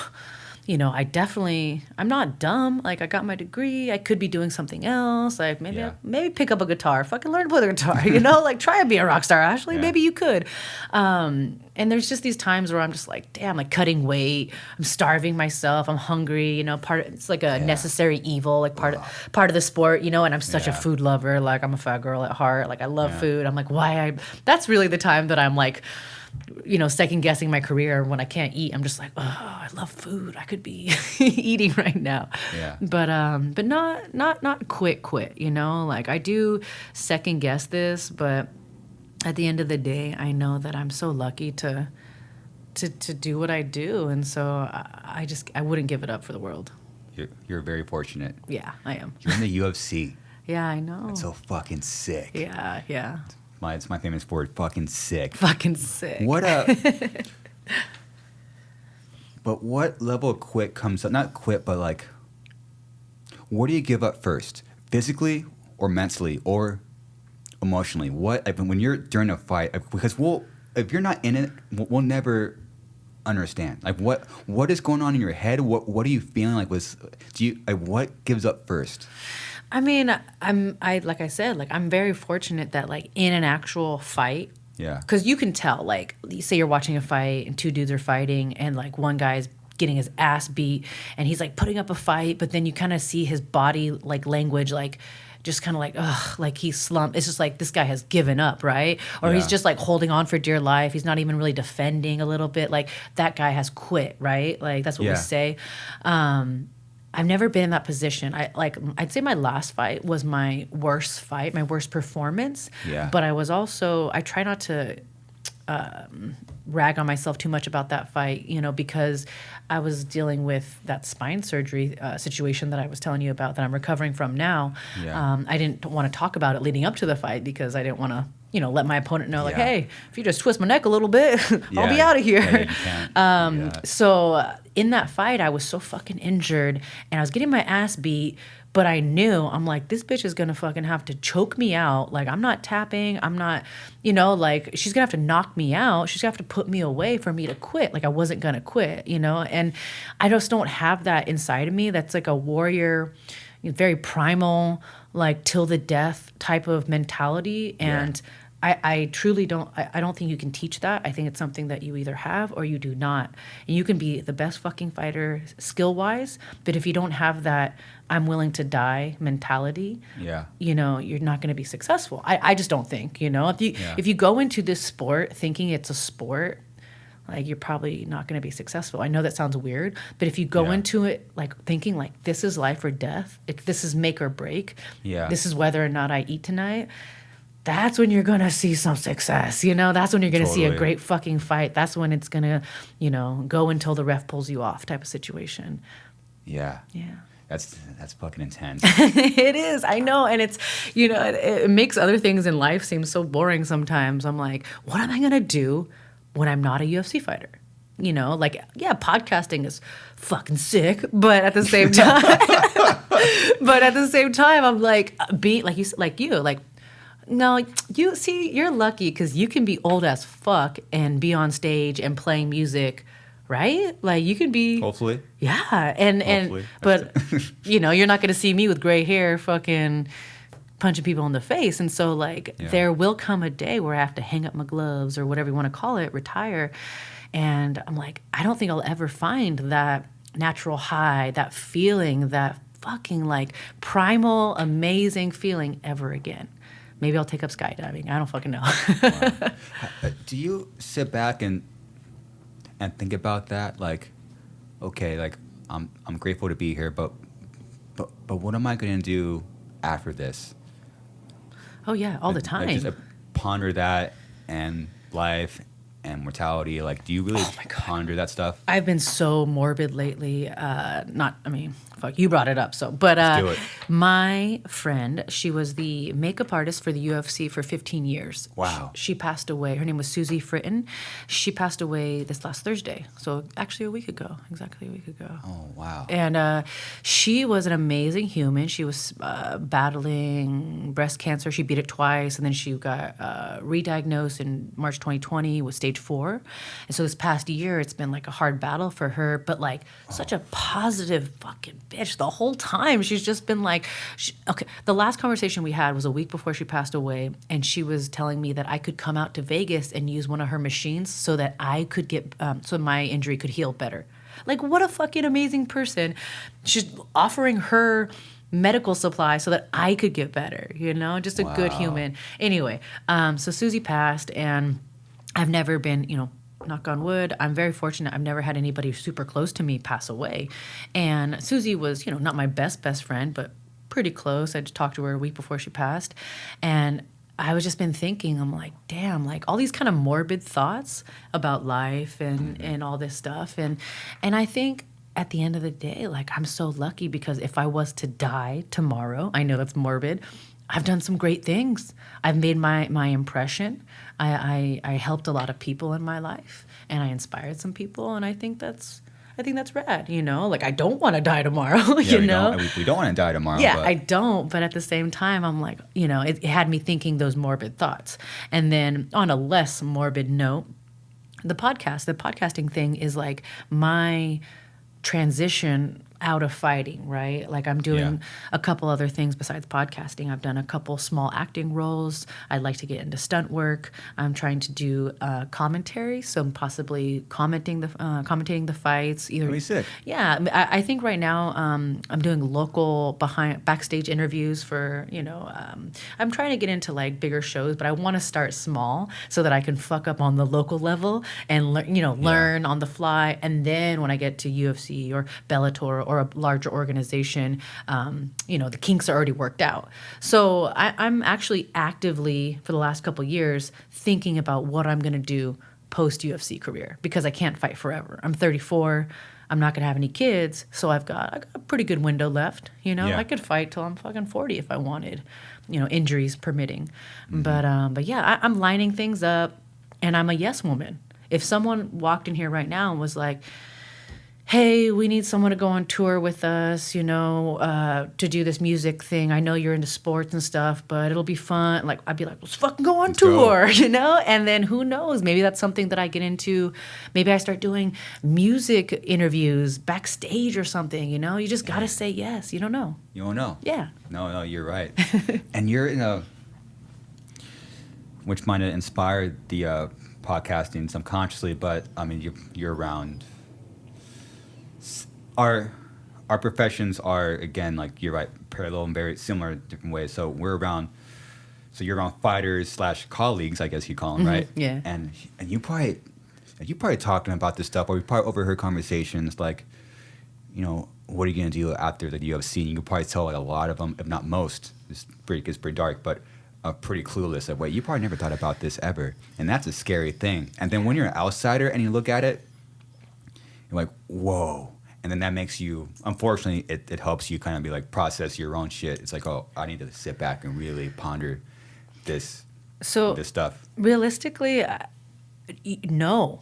you know, I'm not dumb. Like I got my degree. I could be doing something else. Like maybe pick up a guitar, fucking learn to play the guitar, you know, like try to be a rock star, Ashlee. Maybe you could. And there's just these times where I'm just like, damn, like cutting weight. I'm starving myself. I'm hungry, you know, it's like a necessary evil, like part of the sport, you know, and I'm such a food lover. Like I'm a fat girl at heart. Like I love food. I'm like, that's really the time that I'm like, you know, second guessing my career when I can't eat. I'm just like, oh, I love food. I could be eating right now. Yeah. But not quit, you know? Like I do second guess this, but at the end of the day, I know that I'm so lucky to do what I do, and so I wouldn't give it up for the world. You're very fortunate. Yeah, I am. You're in the UFC. Yeah, I know. That's so fucking sick. Yeah. It's my famous word, fucking sick. Fucking sick. But what level of quit comes up? Not quit, but like, what do you give up first? Physically or mentally or emotionally? When you're during a fight, because if you're not in it, we'll never understand. Like what is going on in your head? What are you feeling like? What gives up first? I mean, like I said, like I'm very fortunate that like in an actual fight, because you can tell, like, say you're watching a fight and two dudes are fighting and like one guy's getting his ass beat and he's like putting up a fight, but then you kind of see his body like language, like just kind of like, ugh, like he's slumped. It's just like this guy has given up, right? Or he's just like holding on for dear life. He's not even really defending a little bit. Like that guy has quit, right? Like that's what we say. I've never been in that position. I'd say my last fight was my worst fight, my worst performance. Yeah. But I try not to rag on myself too much about that fight, you know, because I was dealing with that spine surgery situation that I was telling you about that I'm recovering from now. Yeah. I didn't want to talk about it leading up to the fight because I didn't want to, you know, let my opponent know, like, hey, if you just twist my neck a little bit, I'll be out of here. So in that fight, I was so fucking injured and I was getting my ass beat. But I knew, I'm like, this bitch is going to fucking have to choke me out. Like, I'm not tapping. I'm not, you know, like, she's going to have to knock me out. She's going to have to put me away for me to quit. Like, I wasn't going to quit, you know? And I just don't have that inside of me. That's like a warrior, very primal, like, till the death type of mentality. And I truly don't. I don't think you can teach that. I think it's something that you either have or you do not. And you can be the best fucking fighter skill wise, but if you don't have that I'm willing to die mentality, you know, you're not going to be successful. I just don't think, you know, if you go into this sport thinking it's a sport, like you're probably not going to be successful. I know that sounds weird, but if you go into it like thinking like this is life or death, this is make or break, this is whether or not I eat tonight, that's when you're going to see some success, you know? That's when you're going to see a great fucking fight. That's when it's going to, you know, go until the ref pulls you off type of situation. Yeah. That's fucking intense. It is. I know. And it's, you know, it makes other things in life seem so boring sometimes. I'm like, what am I going to do when I'm not a UFC fighter? You know, like, yeah, podcasting is fucking sick, but at the same time, I'm like, no, you see, you're lucky because you can be old as fuck and be on stage and playing music, right? Like you can be hopefully, but you know, you're not going to see me with gray hair, fucking punching people in the face. And so, like, there will come a day where I have to hang up my gloves or whatever you want to call it, retire. And I'm like, I don't think I'll ever find that natural high, that feeling, that fucking like primal, amazing feeling ever again. Maybe I'll take up skydiving. I don't fucking know. Wow. Do you sit back and think about that? Like, okay, like I'm grateful to be here, but what am I going to do after this? Oh yeah, all the time. Like, just ponder that and life and mortality. Like, do you really ponder that stuff? I've been so morbid lately. Fuck, you brought it up. Let's do it. My friend, she was the makeup artist for the UFC for 15 years. Wow. She passed away. Her name was Susie Fritton. She passed away this last Thursday. So actually exactly a week ago. Oh, wow. And she was an amazing human. She was battling breast cancer. She beat it twice, and then she got re-diagnosed in March 2020 with stage 4. And so this past year, it's been like a hard battle for her, but like such a positive fucking bitch the whole time. She's just been like, the last conversation we had was a week before she passed away, and she was telling me that I could come out to Vegas and use one of her machines so that I could get, so my injury could heal better. Like, what a fucking amazing person. She's offering her medical supply so that I could get better, you know, just a good human. Anyway, so Susie passed, and I've never been, you know, knock on wood, I'm very fortunate. I've never had anybody super close to me pass away. And Susie was, you know, not my best friend, but pretty close. I just talked to her a week before she passed. And I was just been thinking, I'm like, damn, like all these kind of morbid thoughts about life and all this stuff. And I think at the end of the day, like I'm so lucky because if I was to die tomorrow, I know that's morbid, I've done some great things. I've made my impression. I helped a lot of people in my life, and I inspired some people, and I think that's rad, you know? Like, I don't want to die tomorrow, you know? We don't want to die tomorrow. Yeah, I don't, but at the same time, I'm like, you know, it had me thinking those morbid thoughts. And then on a less morbid note, the podcasting thing is like my transition out of fighting, right? Like I'm doing a couple other things besides podcasting. I've done a couple small acting roles. I'd like to get into stunt work. I'm trying to do commentary, so I'm possibly commentating the fights. Either really sick. Yeah, I think right now I'm doing local backstage interviews for, you know, I'm trying to get into like bigger shows, but I want to start small so that I can fuck up on the local level and learn on the fly, and then when I get to UFC or Bellator or a larger organization, you know, the kinks are already worked out. So I'm actually actively, for the last couple of years, thinking about what I'm going to do post-UFC career because I can't fight forever. I'm 34. I'm not going to have any kids. So I got a pretty good window left. You know, I could fight till I'm fucking 40 if I wanted, you know, injuries permitting. Mm-hmm. But yeah, I'm lining things up, and I'm a yes woman. If someone walked in here right now and was like, hey, we need someone to go on tour with us, you know, to do this music thing. I know you're into sports and stuff, but it'll be fun. Like, I'd be like, let's fucking go on tour, you know? And then who knows? Maybe that's something that I get into. Maybe I start doing music interviews backstage or something, you know? You just got to say yes. You don't know. You don't know. Yeah. No, you're right. And you're in which might have inspired the podcasting subconsciously, but I mean, you're around. Our professions are, again, like you're right, parallel and very similar in different ways. So we're around. So you're around fighters / colleagues, I guess you call them, right? Yeah. And you probably talking about this stuff, or you probably overheard conversations like, what are you gonna do after the UFC? And you could probably tell like a lot of them, if not most, it's pretty dark, but pretty clueless. Like, wait, you probably never thought about this ever, and that's a scary thing. And then when you're an outsider and you look at it, you're like, whoa. And then that makes you, unfortunately, it helps you kind of be like process your own shit. It's like, oh, I need to sit back and really ponder this stuff. Realistically, no.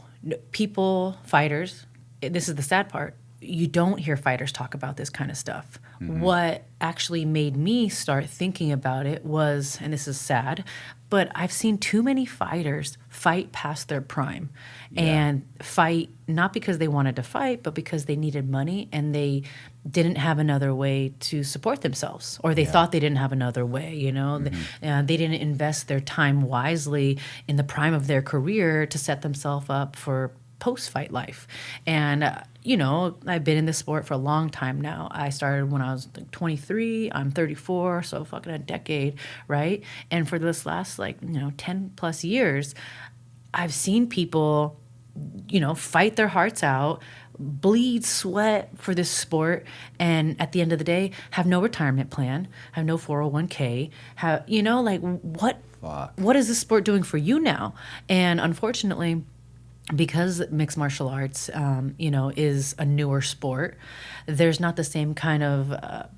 People, fighters, this is the sad part. You don't hear fighters talk about this kind of stuff. Mm-hmm. What actually made me start thinking about it was, and this is sad, but I've seen too many fighters fight past their prime and fight not because they wanted to fight, but because they needed money and they didn't have another way to support themselves, or they thought they didn't have another way, Mm-hmm. They didn't invest their time wisely in the prime of their career to set themselves up for post-fight life. And, I've been in this sport for a long time now. I started when I was 23. I'm 34, so fucking a decade, right? And for this last, 10 plus years, I've seen people, fight their hearts out, bleed, sweat for this sport, and at the end of the day, have no retirement plan, have no 401k, what is this sport doing for you now? And unfortunately, because mixed martial arts, is a newer sport, there's not the same kind of,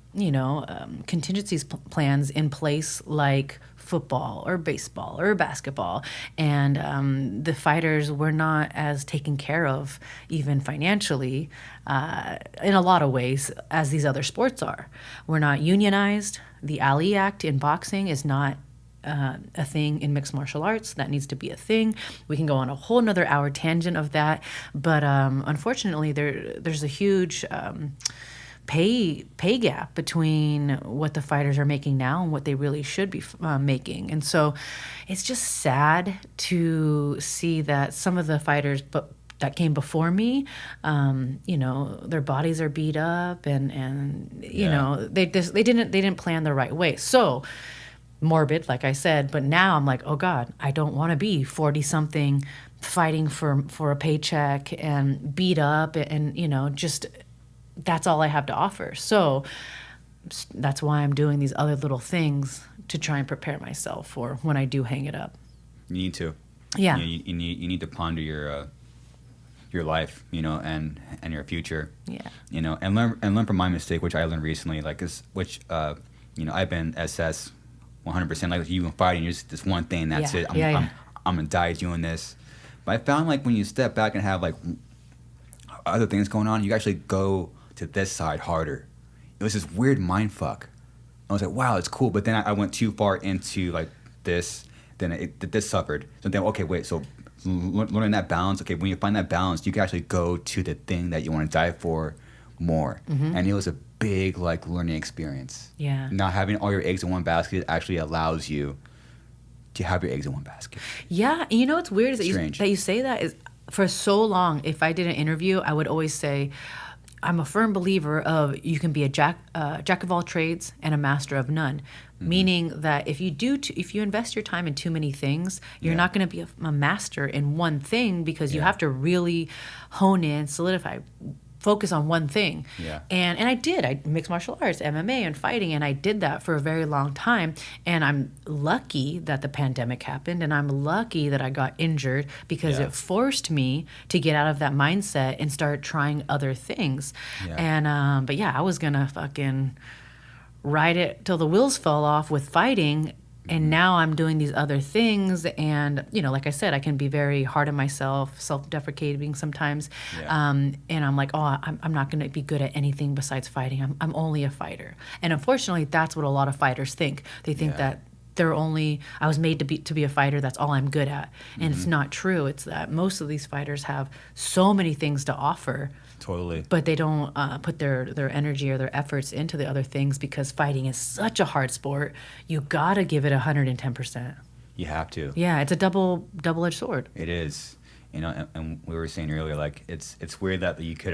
contingencies plans in place like football or baseball or basketball. And the fighters were not as taken care of, even financially, in a lot of ways, as these other sports are. We're not unionized. The Ali Act in boxing is not a thing in mixed martial arts. That needs to be a thing. We can go on a whole nother hour tangent of that, but unfortunately there's a huge pay gap between what the fighters are making now and what they really should be making. And so it's just sad to see that some of the fighters that came before me, their bodies are beat up and they didn't plan the right way. So Morbid, like I said, but now I'm like, oh God, I don't want to be 40-something fighting for a paycheck and beat up and just that's all I have to offer. So that's why I'm doing these other little things to try and prepare myself for when I do hang it up. You need to. Yeah. You need to ponder your life, and your future. Yeah. And learn from my mistake, which I learned recently, I've been SS 100%, like you in fighting, you're just this one thing, that's it. I'm gonna die doing this. But I found like when you step back and have like other things going on, you actually go to this side harder. It was this weird mind fuck. I was like, wow, it's cool. But then I went too far into like this, then this suffered. So then, okay, wait, so learning that balance, okay, when you find that balance, you can actually go to the thing that you want to die for more. Mm-hmm. And it was a big like learning experience. Yeah. Not having all your eggs in one basket actually allows you to have your eggs in one basket. Yeah. And what's weird is that you say that is for so long, if I did an interview, I would always say, I'm a firm believer of you can be a jack of all trades and a master of none. Mm-hmm. Meaning that if you invest your time in too many things, you're not going to be a master in one thing because you have to really hone in, solidify, focus on one thing. Yeah. And I mixed martial arts, MMA, and fighting, and I did that for a very long time. And I'm lucky that the pandemic happened, and I'm lucky that I got injured because it forced me to get out of that mindset and start trying other things. Yeah. And but I was gonna fucking ride it till the wheels fell off with fighting. And now I'm doing these other things, and like I said, I can be very hard on myself, self-deprecating sometimes. Yeah. And I'm like, oh, I'm not going to be good at anything besides fighting. I'm only a fighter, and unfortunately, that's what a lot of fighters think. They think that I was made to be a fighter. That's all I'm good at, and it's not true. It's that most of these fighters have so many things to offer. Totally. But they don't put their energy or their efforts into the other things because fighting is such a hard sport. You gotta give it 110%. You have to. Yeah, it's a double-edged sword. It is. You know, and we were saying earlier, like it's weird that you could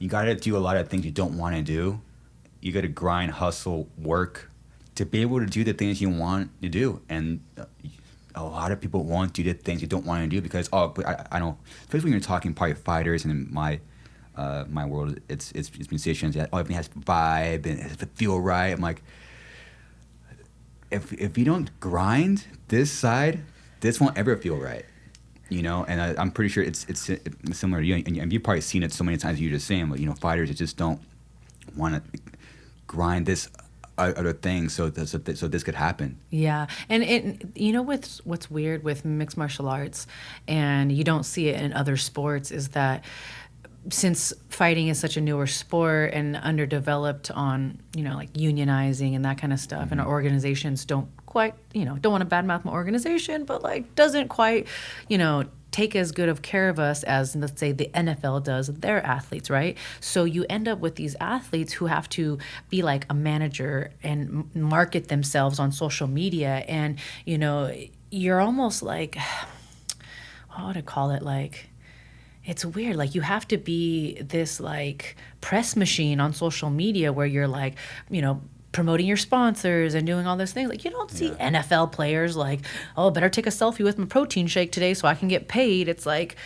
you got to do a lot of things you don't want to do. You got to grind, hustle, work to be able to do the things you want to do. And a lot of people won't do the things you don't want to do because but I don't. Especially when you're talking probably fighters and in my world, it's musicians. Everything has to vibe and it has to feel right. I'm like, if you don't grind this side, this won't ever feel right. You know, and I'm pretty sure it's similar to you, and you've probably seen it so many times. You're just saying, but you know, fighters that just don't want to grind this other thing so this could happen. Yeah, and you know what's weird with mixed martial arts, and you don't see it in other sports, is that since fighting is such a newer sport and underdeveloped on, you know, like unionizing and that kind of stuff, and our organizations don't quite, you know, don't want to badmouth my organization, but like doesn't quite, you know, take as good of care of us as, let's say, the NFL does their athletes, right? So you end up with these athletes who have to be like a manager and market themselves on social media, and you know, you're almost like, what would I call it, like, it's weird. Like, you have to be this like press machine on social media where you're like, you know, promoting your sponsors and doing all those things. Like, you don't see NFL players like, oh, better take a selfie with my protein shake today so I can get paid. It's like,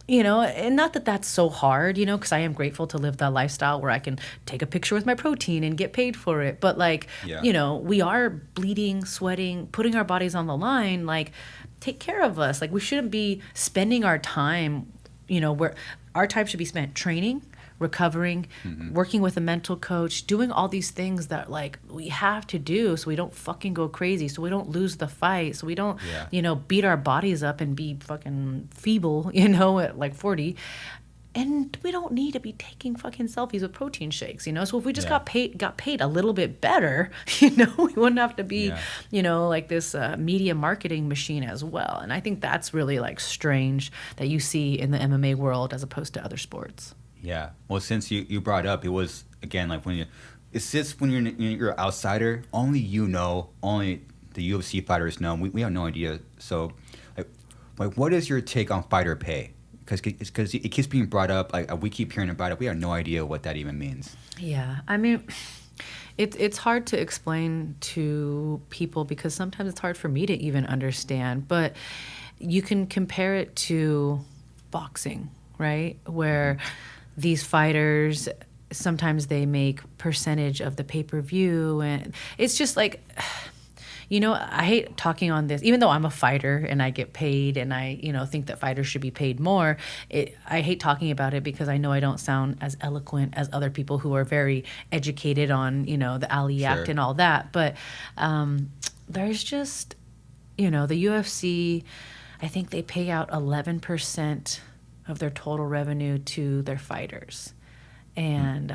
you know, and not that that's so hard, you know, because I am grateful to live that lifestyle where I can take a picture with my protein and get paid for it. But like, you know, we are bleeding, sweating, putting our bodies on the line. Like, take care of us. Like, we shouldn't be spending our time, you know, where our time should be spent training, recovering, working with a mental coach, doing all these things that like we have to do so we don't fucking go crazy, so we don't lose the fight, so we don't, you know, beat our bodies up and be fucking feeble, you know, at like 40. And we don't need to be taking fucking selfies with protein shakes, you know? So if we just got paid a little bit better, you know, we wouldn't have to be, you know, like this media marketing machine as well. And I think that's really like strange that you see in the MMA world as opposed to other sports. Yeah. Well, since you brought up, it was, again, like it's just when you're an outsider, only you know, only the UFC fighters know. We have no idea. So, like, what is your take on fighter pay? Because it keeps being brought up. Like, we keep hearing about it. We have no idea what that even means. Yeah, I mean, it's hard to explain to people because sometimes it's hard for me to even understand. But you can compare it to boxing, right? Where these fighters, sometimes they make percentage of the pay-per-view, and it's just like, you know, I hate talking on this, even though I'm a fighter and I get paid and I, you know, think that fighters should be paid more. I hate talking about it because I know I don't sound as eloquent as other people who are very educated on, you know, the Ali Act and all that. But there's just, you know, the UFC, I think they pay out 11% of their total revenue to their fighters. And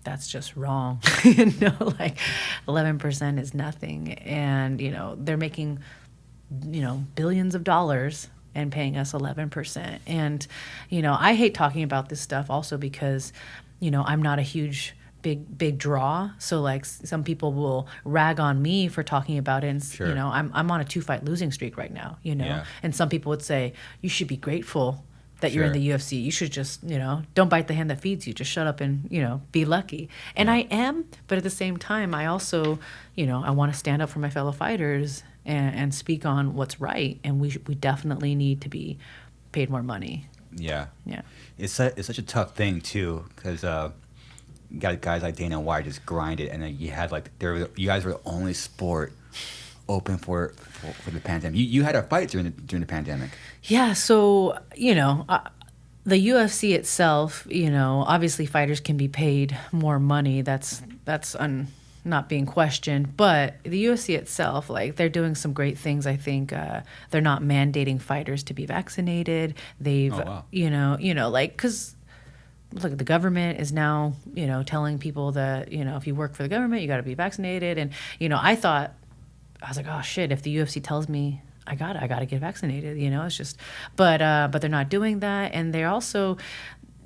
that's just wrong. You know, like 11% is nothing. And, you know, they're making, you know, billions of dollars and paying us 11%. And, you know, I hate talking about this stuff also because, you know, I'm not a huge, big draw. So, like, some people will rag on me for talking about it. And, you know, I'm on a 2-fight losing streak right now, you know. And some people would say, you should be grateful that you're in the UFC. You should just, you know, don't bite the hand that feeds you. Just shut up and, you know, be lucky. And I am, but at the same time, I also, you know, I want to stand up for my fellow fighters and speak on what's right. And we definitely need to be paid more money. Yeah. Yeah. It's such a tough thing, too, because you got guys like Dana White just grind it. And then you had, like, you guys were the only sport open for the pandemic. You had a fight during the pandemic. Yeah, so, you know, the UFC itself, you know, obviously fighters can be paid more money. That's not being questioned. But the UFC itself, like, they're doing some great things. I think they're not mandating fighters to be vaccinated. They've, you know, like, because look, the government is now, you know, telling people that, you know, if you work for the government, you got to be vaccinated. And, you know, I was like, oh shit, if the UFC tells me I gotta get vaccinated, you know, it's just, but they're not doing that. And they're also,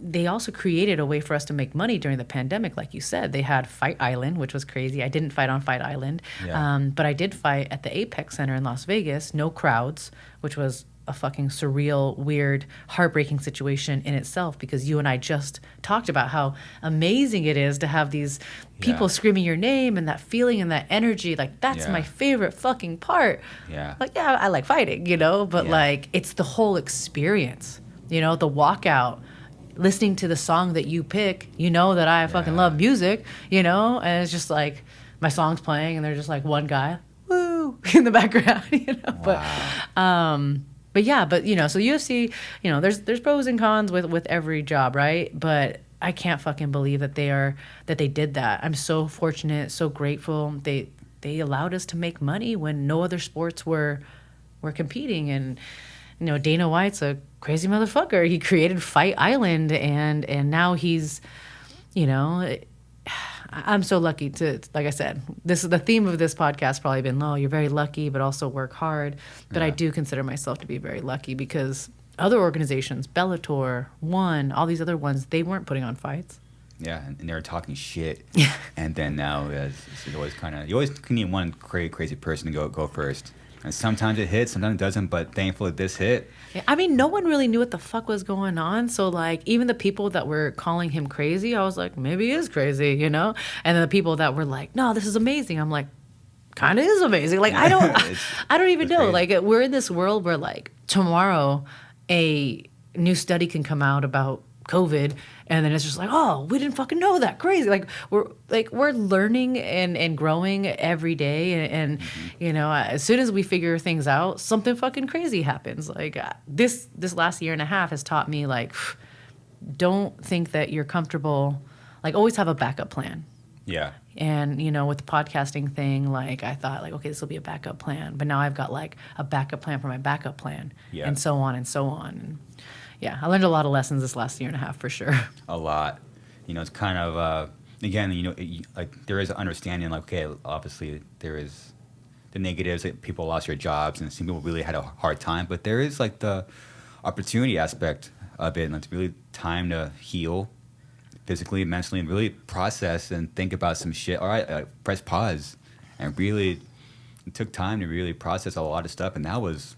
they also created a way for us to make money during the pandemic. Like you said, they had Fight Island, which was crazy. I didn't fight on Fight Island, but I did fight at the Apex Center in Las Vegas, no crowds, which was a fucking surreal, weird, heartbreaking situation in itself, because you and I just talked about how amazing it is to have these people screaming your name and that feeling and that energy. Like, that's my favorite fucking part. Yeah. Like, yeah, I like fighting, but like, it's the whole experience, the walkout, listening to the song that you pick, that I fucking love music, and it's just like my song's playing and there's just like one guy, woo, in the background, Wow. But so UFC, there's pros and cons with every job, right? But I can't fucking believe that they did that. I'm so fortunate, so grateful. They allowed us to make money when no other sports were competing. And Dana White's a crazy motherfucker. He created Fight Island, and now he's, I'm so lucky to, like I said, this is the theme of this podcast, probably been, you're very lucky, but also work hard. But I do consider myself to be very lucky, because other organizations, Bellator, ONE, all these other ones, they weren't putting on fights. Yeah, and they were talking shit. And then now it's always you always need one crazy person to go first. And sometimes it hits, sometimes it doesn't, but thankfully this hit. Yeah, I mean, no one really knew what the fuck was going on. So, like, even the people that were calling him crazy, I was like, maybe he is crazy, And then the people that were like, no, this is amazing. I'm like, kind of is amazing. Like, I don't even know. Crazy. Like, we're in this world where, like, tomorrow a new study can come out about COVID, and then it's just like, oh, we didn't fucking know that. Crazy. We're learning and growing every day, and as soon as we figure things out, something fucking crazy happens. Like, this last year and a half has taught me, like, don't think that you're comfortable. Like, always have a backup plan. Yeah. And with the podcasting thing, like, I thought, like, okay, this will be a backup plan, but now I've got like a backup plan for my backup plan, and so on and so on. And yeah, I learned a lot of lessons this last year and a half, for sure. A lot. It's kind of, again, like, there is an understanding, like, okay, obviously there is the negatives, that people lost their jobs and some people really had a hard time, but there is, like, the opportunity aspect of it, and it's really time to heal physically, mentally, and really process and think about some shit. All right, press pause. And really, it took time to really process a lot of stuff, and it was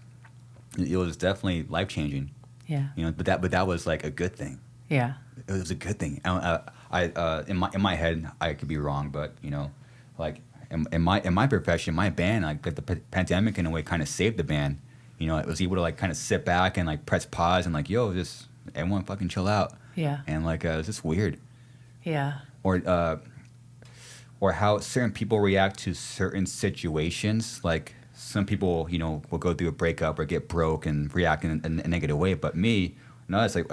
definitely life-changing. Yeah. But that was like a good thing. Yeah. It was a good thing. In my head, I could be wrong, but like in my profession, my band, like, the pandemic in a way kind of saved the band. It was able to, like, kind of sit back and, like, press pause and, like, just everyone fucking chill out. Yeah. And, like, it's just weird. Yeah. Or how certain people react to certain situations, like. Some people, will go through a breakup or get broke and react in a negative way. But me, no, it's like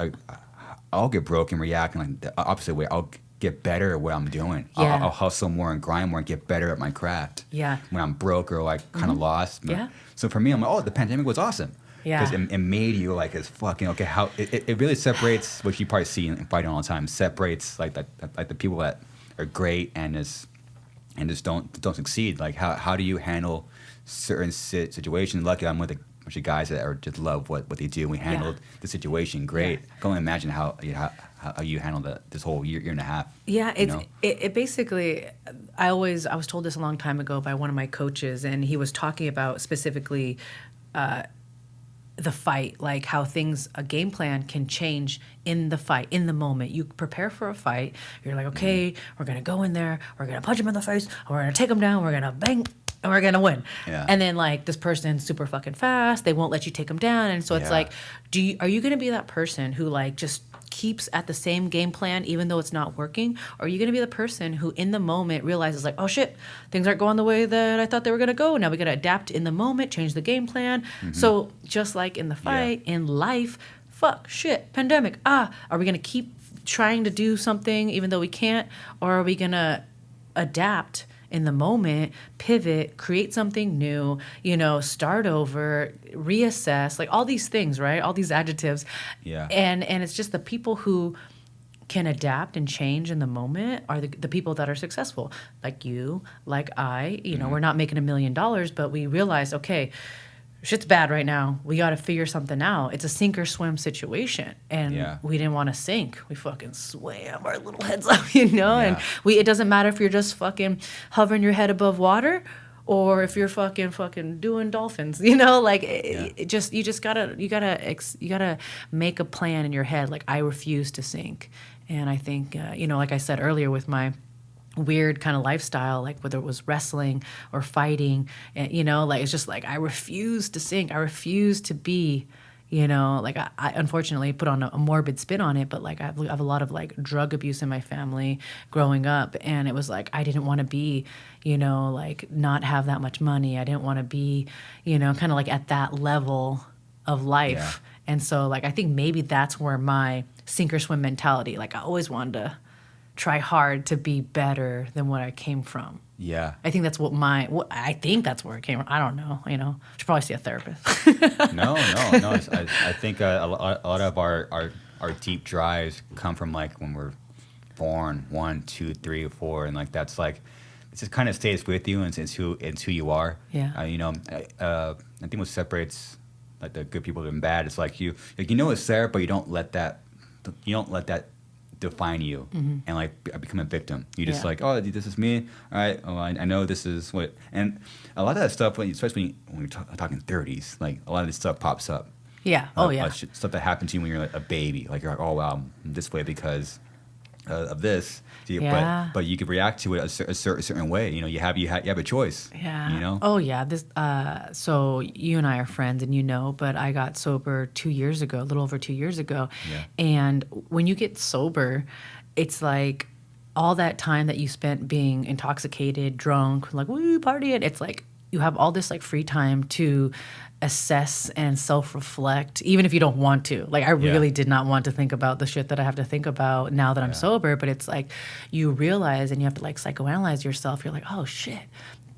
I'll get broke and react in, like, the opposite way. I'll get better at what I'm doing. Yeah. I'll hustle more and grind more and get better at my craft. Yeah. When I'm broke or, like, kind of lost. Yeah. So for me, I'm like, the pandemic was awesome. Yeah. Because it made you, like, as fucking, okay, how it really separates, which you probably see in fighting all the time, separates, like, the people that are great and just don't succeed. Like, how do you handle certain situations? Lucky I'm with a bunch of guys that just love what they do. We handled the situation great. I can only imagine how you handled this whole year and a half. Yeah, it basically, I was told this a long time ago by one of my coaches, and he was talking about specifically the fight, like how a game plan can change in the fight, in the moment. You prepare for a fight, you're like, okay, we're gonna go in there, we're gonna punch him in the face, we're gonna take him down, we're gonna bang, and we're gonna win. Yeah. And then, like, this person's super fucking fast, they won't let you take them down, and so it's like, are you gonna be that person who, like, just keeps at the same game plan even though it's not working? Or are you gonna be the person who in the moment realizes, like, oh shit, things aren't going the way that I thought they were gonna go, now we gotta adapt in the moment, change the game plan. So just like in the fight, in life, fuck, shit, pandemic, are we gonna keep trying to do something even though we can't? Or are we gonna adapt in the moment, pivot, create something new, start over, reassess, like, all these things, right? All these adjectives. Yeah. And it's just the people who can adapt and change in the moment are the people that are successful. Like you, like I, we're not making $1 million, but we realized, okay, shit's bad right now. We got to figure something out. It's a sink or swim situation. And we didn't want to sink. We fucking swam our little heads up, you know? And it doesn't matter if you're just fucking hovering your head above water or if you're fucking doing dolphins, you know? Like, you just gotta make a plan in your head. Like, I refuse to sink. And I think, like I said earlier with my weird kind of lifestyle, like whether it was wrestling or fighting, and, like it's just like I refuse to sink. I refuse to be, like I unfortunately put on a morbid spin on it, but like I have a lot of like drug abuse in my family growing up, and it was like I didn't want to be, like not have that much money. I didn't want to be, kind of like at that level of life. Yeah. And so like I think maybe that's where my sink or swim mentality, like I always wanted to try hard to be better than what I came from. Yeah. I think that's I think that's where it came from. I don't know, should probably see a therapist. No. I think a lot of our deep drives come from like when we're born, 1, 2, 3, 4, and like that's like it just kind of stays with you and it's who you are. Yeah. I think what separates like the good people and bad, it's like it's there, but you don't let that define you and like become a victim. You just like, oh, this is me. All right. Oh, I know this is what. And a lot of that stuff, especially when you're talking 30s, like a lot of this stuff pops up. Yeah. Stuff that happened to you when you're like a baby. Like you're like, oh wow, I'm this way because of this. Yeah. But you could react to it a certain way. You have a choice. Yeah. Oh yeah. This. So you and I are friends, and but I got sober 2 years ago, a little over 2 years ago. Yeah. And when you get sober, it's like all that time that you spent being intoxicated, drunk, like woo partying. It's like you have all this like free time to assess and self-reflect, even if you don't want to. Like I really did not want to think about the shit that I have to think about now that I'm sober, but it's like you realize and you have to like psychoanalyze yourself. You're like, oh shit,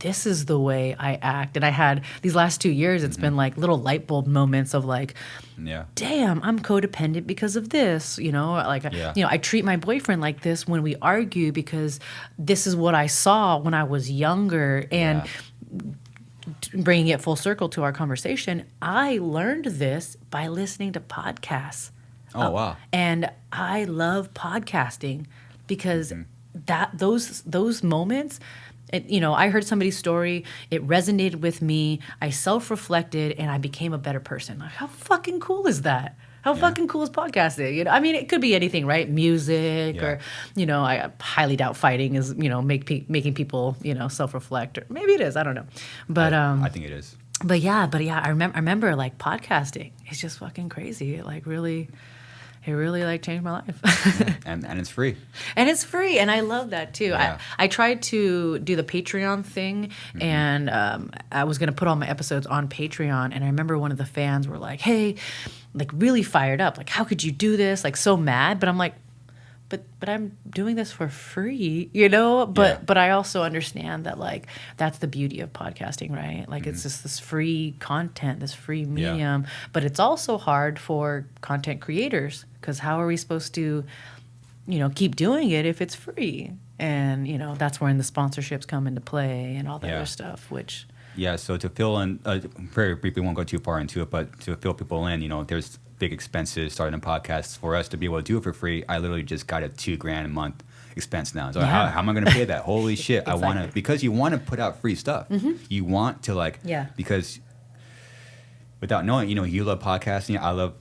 this is the way I act. And I had these last 2 years, it's been like little light bulb moments of like, damn, I'm codependent because of this, I treat my boyfriend like this when we argue because this is what I saw when I was younger. And bringing it full circle to our conversation, I learned this by listening to podcasts. Oh, wow. And I love podcasting because those moments, I heard somebody's story, it resonated with me, I self-reflected, and I became a better person. Like, how fucking cool is that? How fucking cool is podcasting? I mean, it could be anything, right? Music or, I highly doubt fighting is, making people, self-reflect. Or maybe it is. I don't know. But I think it is. But yeah, I remember like podcasting. It's just fucking crazy. It like really like changed my life. and it's free. And it's free, and I love that too. Yeah. I tried to do the Patreon thing, and I was gonna put all my episodes on Patreon. And I remember one of the fans were like, "Hey," like really fired up, like, "How could you do this?" Like so mad. But I'm like, but I'm doing this for free, But I also understand that like that's the beauty of podcasting, right? Like it's just this free content, this free medium. But it's also hard for content creators because how are we supposed to, keep doing it if it's free? And that's when the sponsorships come into play and all that other stuff, which. Yeah, so to fill in, very briefly, won't go too far into it, but to fill people in, there's big expenses starting a podcast. For us to be able to do it for free, I literally just got a $2,000 a month expense now. So how am I going to pay that? Holy shit! Exactly. I want to, because you want to put out free stuff. You want to because without knowing, you love podcasting. I love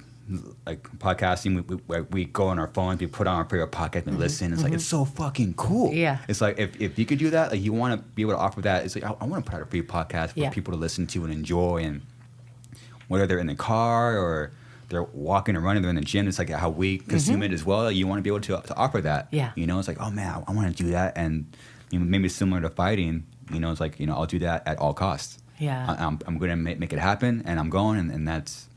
like podcasting. We go on our phones, we put on our favorite podcast and listen. It's like it's so fucking cool. Yeah, it's like if you could do that, like you want to be able to offer that. It's like I want to put out a free podcast for people to listen to and enjoy, and whether they're in the car or they're walking or running, they're in the gym. It's like how we consume it as well. You want to be able to offer that. Yeah, it's like, oh man, I want to do that, and maybe similar to fighting. It's like I'll do that at all costs. Yeah, I'm going to make it happen, and I'm going, and that's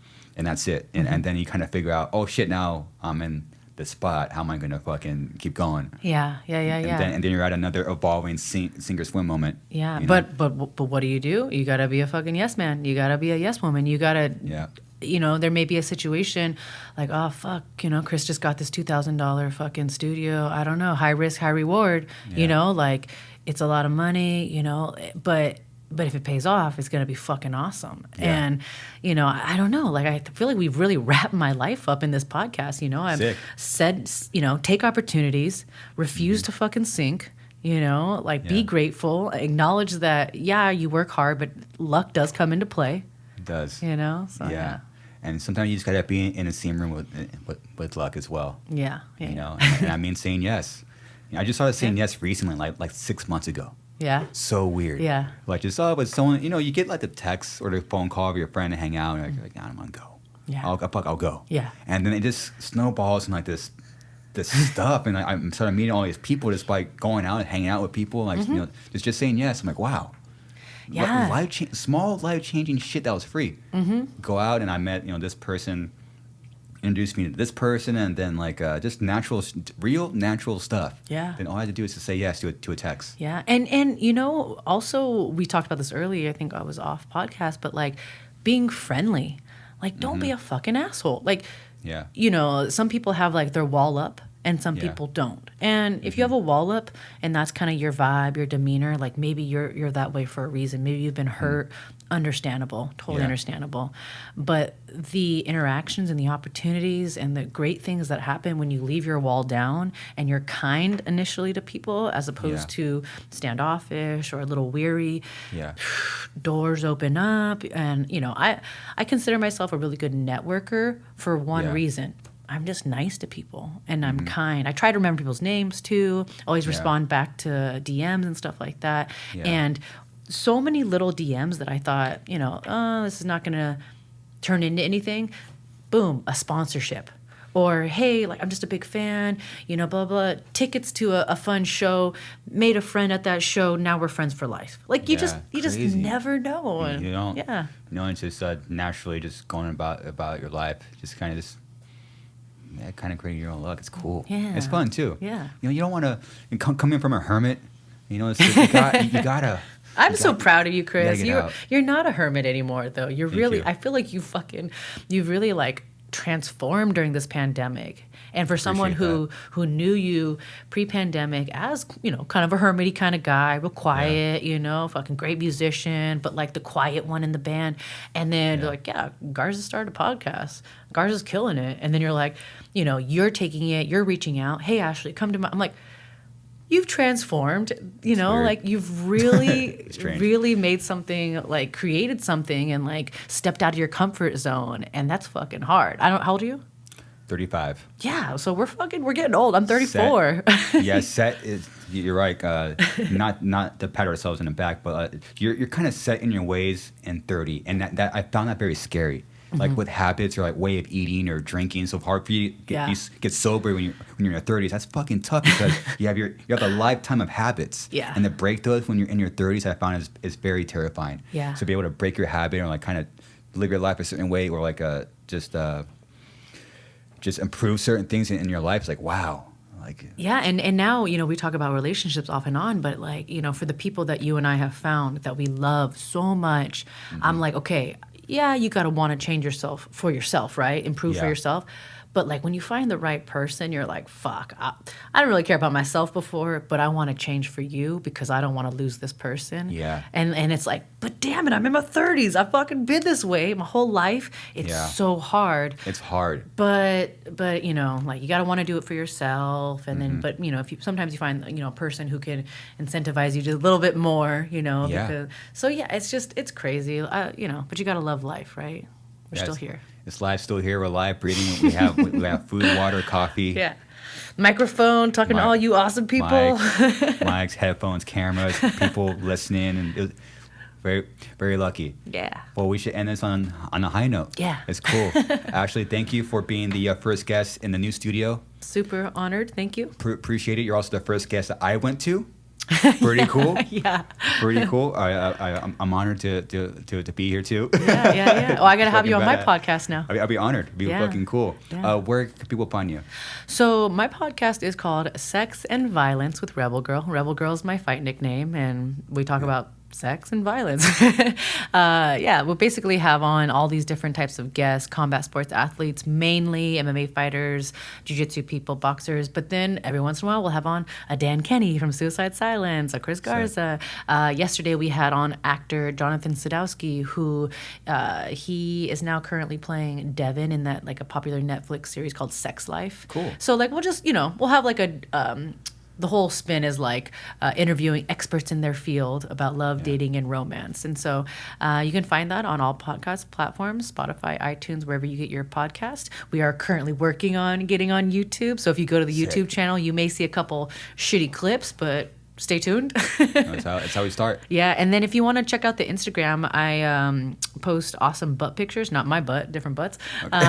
it. And then you kind of figure out, oh shit, now I'm in this spot. How am I going to fucking keep going? Yeah. And then you're at another evolving sink or swim moment. Yeah, but what do? You got to be a fucking yes man. You got to be a yes woman. You got to. There may be a situation like, oh fuck, Chris just got this $2,000 fucking studio. I don't know, high risk, high reward. Like it's a lot of money. But but if it pays off, it's going to be fucking awesome. Yeah. And, you know, I don't know. Like, I feel like we've really wrapped my life up in this podcast. You know, I've Sick. said, you know, take opportunities, refuse to fucking sink, you know, like be grateful, acknowledge that, yeah, you work hard, but luck does come into play. It does. You know? So, Yeah. And sometimes you just gotta be in the same room with luck as well. Yeah. Yeah. You know, and I mean saying yes. You know, I just started saying yes recently, like 6 months ago. Yeah. So weird. Yeah. Like just with someone, you know, you get like the text or the phone call of your friend to hang out, and you're like, I don't want to go. Yeah. I'll go. Yeah. And then it just snowballs and like this stuff, and I'm started meeting all these people, just like going out and hanging out with people, like you know, just saying yes. I'm like, wow. Yeah. Small life-changing shit that was free. Go out, and I met, you know, this person, introduced me to this person, and then like just real natural stuff. Yeah. Then all I had to do is to say yes to a text. Yeah. And you know, also we talked about this earlier, I think I was off podcast, but like being friendly. Like don't be a fucking asshole. Like Yeah. you know, some people have like their wall up and some people don't. And if you have a wall up and that's kind of your vibe, your demeanor, like maybe you're that way for a reason. Maybe you've been hurt. Understandable, totally understandable. But the interactions and the opportunities and the great things that happen when you leave your wall down and you're kind initially to people as opposed to standoffish or a little weary, doors open up. And, you know, I consider myself a really good networker for one reason. I'm just nice to people and I'm kind. I try to remember people's names too, always respond back to DMs and stuff like that. And so many little DMs that I thought, you know, this is not going to turn into anything. Boom, a sponsorship. Or, hey, like, I'm just a big fan, you know, blah, blah. Tickets to a fun show, made a friend at that show, now we're friends for life. Like, you just never know. You don't. Yeah. You know, it's just naturally just going about your life, just kind of kind of creating your own luck. It's cool. Yeah. It's fun, too. Yeah. You know, you don't want to come in from a hermit. You know, you gotta... I'm so proud of you, Chris. You're not a hermit anymore, though. You're really. I feel like you've really like transformed during this pandemic. And for someone who knew you pre-pandemic as, you know, kind of a hermity kind of guy, real quiet, you know, fucking great musician, but like the quiet one in the band. And then they're like, yeah, Garza started a podcast. Garza's killing it. And then you're like, you know, you're taking it, you're reaching out. Hey, Ashlee, come to my. I'm like, you've transformed, you know, like you've really, really made something, like created something and like stepped out of your comfort zone. And that's fucking hard. How old are you? 35. Yeah. So we're getting old. I'm 34. Set is, you're right. Not to pat ourselves in the back, but you're kind of set in your ways in 30. And that I found that very scary. Like with habits or like way of eating or drinking, so hard for you to get sober when you're in your 30s. That's fucking tough because you have a lifetime of habits. Yeah. And to break those when you're in your 30s, I found is very terrifying. Yeah. So be able to break your habit or like kind of live your life a certain way or like just improve certain things in your life. It's like, wow. Like, yeah, and now, you know, we talk about relationships off and on, but like, you know, for the people that you and I have found that we love so much, I'm like, okay, yeah, you got to want to change yourself for yourself, right? Improve for yourself. But like when you find the right person, you're like, fuck, I don't really care about myself before, but I want to change for you because I don't want to lose this person. Yeah. And it's like, but damn it, I'm in my 30s. I've fucking been this way my whole life. It's so hard. It's hard. But you know, like you got to want to do it for yourself. And then, but you know, sometimes you find, you know, a person who can incentivize you just a little bit more, you know. Yeah. Because, so yeah, it's crazy, you know, but you got to love life, right? We're still here. This life's still here. We're alive, breathing. We have food, water, coffee. Yeah. Microphone, talking to all you awesome people. Mics, headphones, cameras, people listening. And it was very, very lucky. Yeah. Well, we should end this on a high note. Yeah. It's cool. Ashlee, thank you for being the first guest in the new studio. Super honored. Thank you. Appreciate it. You're also the first guest that I went to. Pretty cool. Yeah. Pretty cool. I'm honored to be here too. Yeah. Oh, I gotta have you on my podcast now. I'll be honored. It'd be fucking cool. Yeah. Where can people find you? So my podcast is called Sex and Violence with Rebel Girl. Rebel Girl is my fight nickname, and we talk about sex and violence. We'll basically have on all these different types of guests, combat sports athletes, mainly MMA fighters, jiu-jitsu people, boxers. But then every once in a while, we'll have on a Dan Kenny from Suicide Silence, a Chris Garza. Yesterday, we had on actor Jonathan Sadowski, who he is now currently playing Devin in that like a popular Netflix series called Sex Life. Cool. So like we'll just, we'll have like the whole spin is like interviewing experts in their field about love, dating, and romance. And so you can find that on all podcast platforms, Spotify, iTunes, wherever you get your podcast. We are currently working on getting on YouTube. So if you go to the YouTube channel, you may see a couple shitty clips, but stay tuned. That's how we start. Yeah, and then if you want to check out the Instagram, I post awesome butt pictures. Not my butt, different butts. Okay.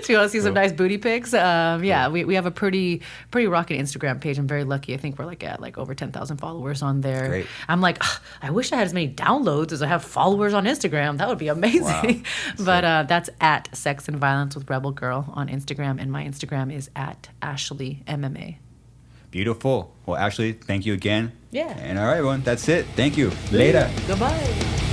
So you want to see some nice booty pics? We have a pretty rocking Instagram page. I'm very lucky. I think we're at over 10,000 followers on there. Great. I'm like, I wish I had as many downloads as I have followers on Instagram. That would be amazing. Wow. But that's at Sex and Violence with Rebel Girl on Instagram, and my Instagram is at Ashlee MMA. Beautiful. Well, Ashlee, thank you again. Yeah. And all right, everyone, that's it. Thank you. Later. Goodbye.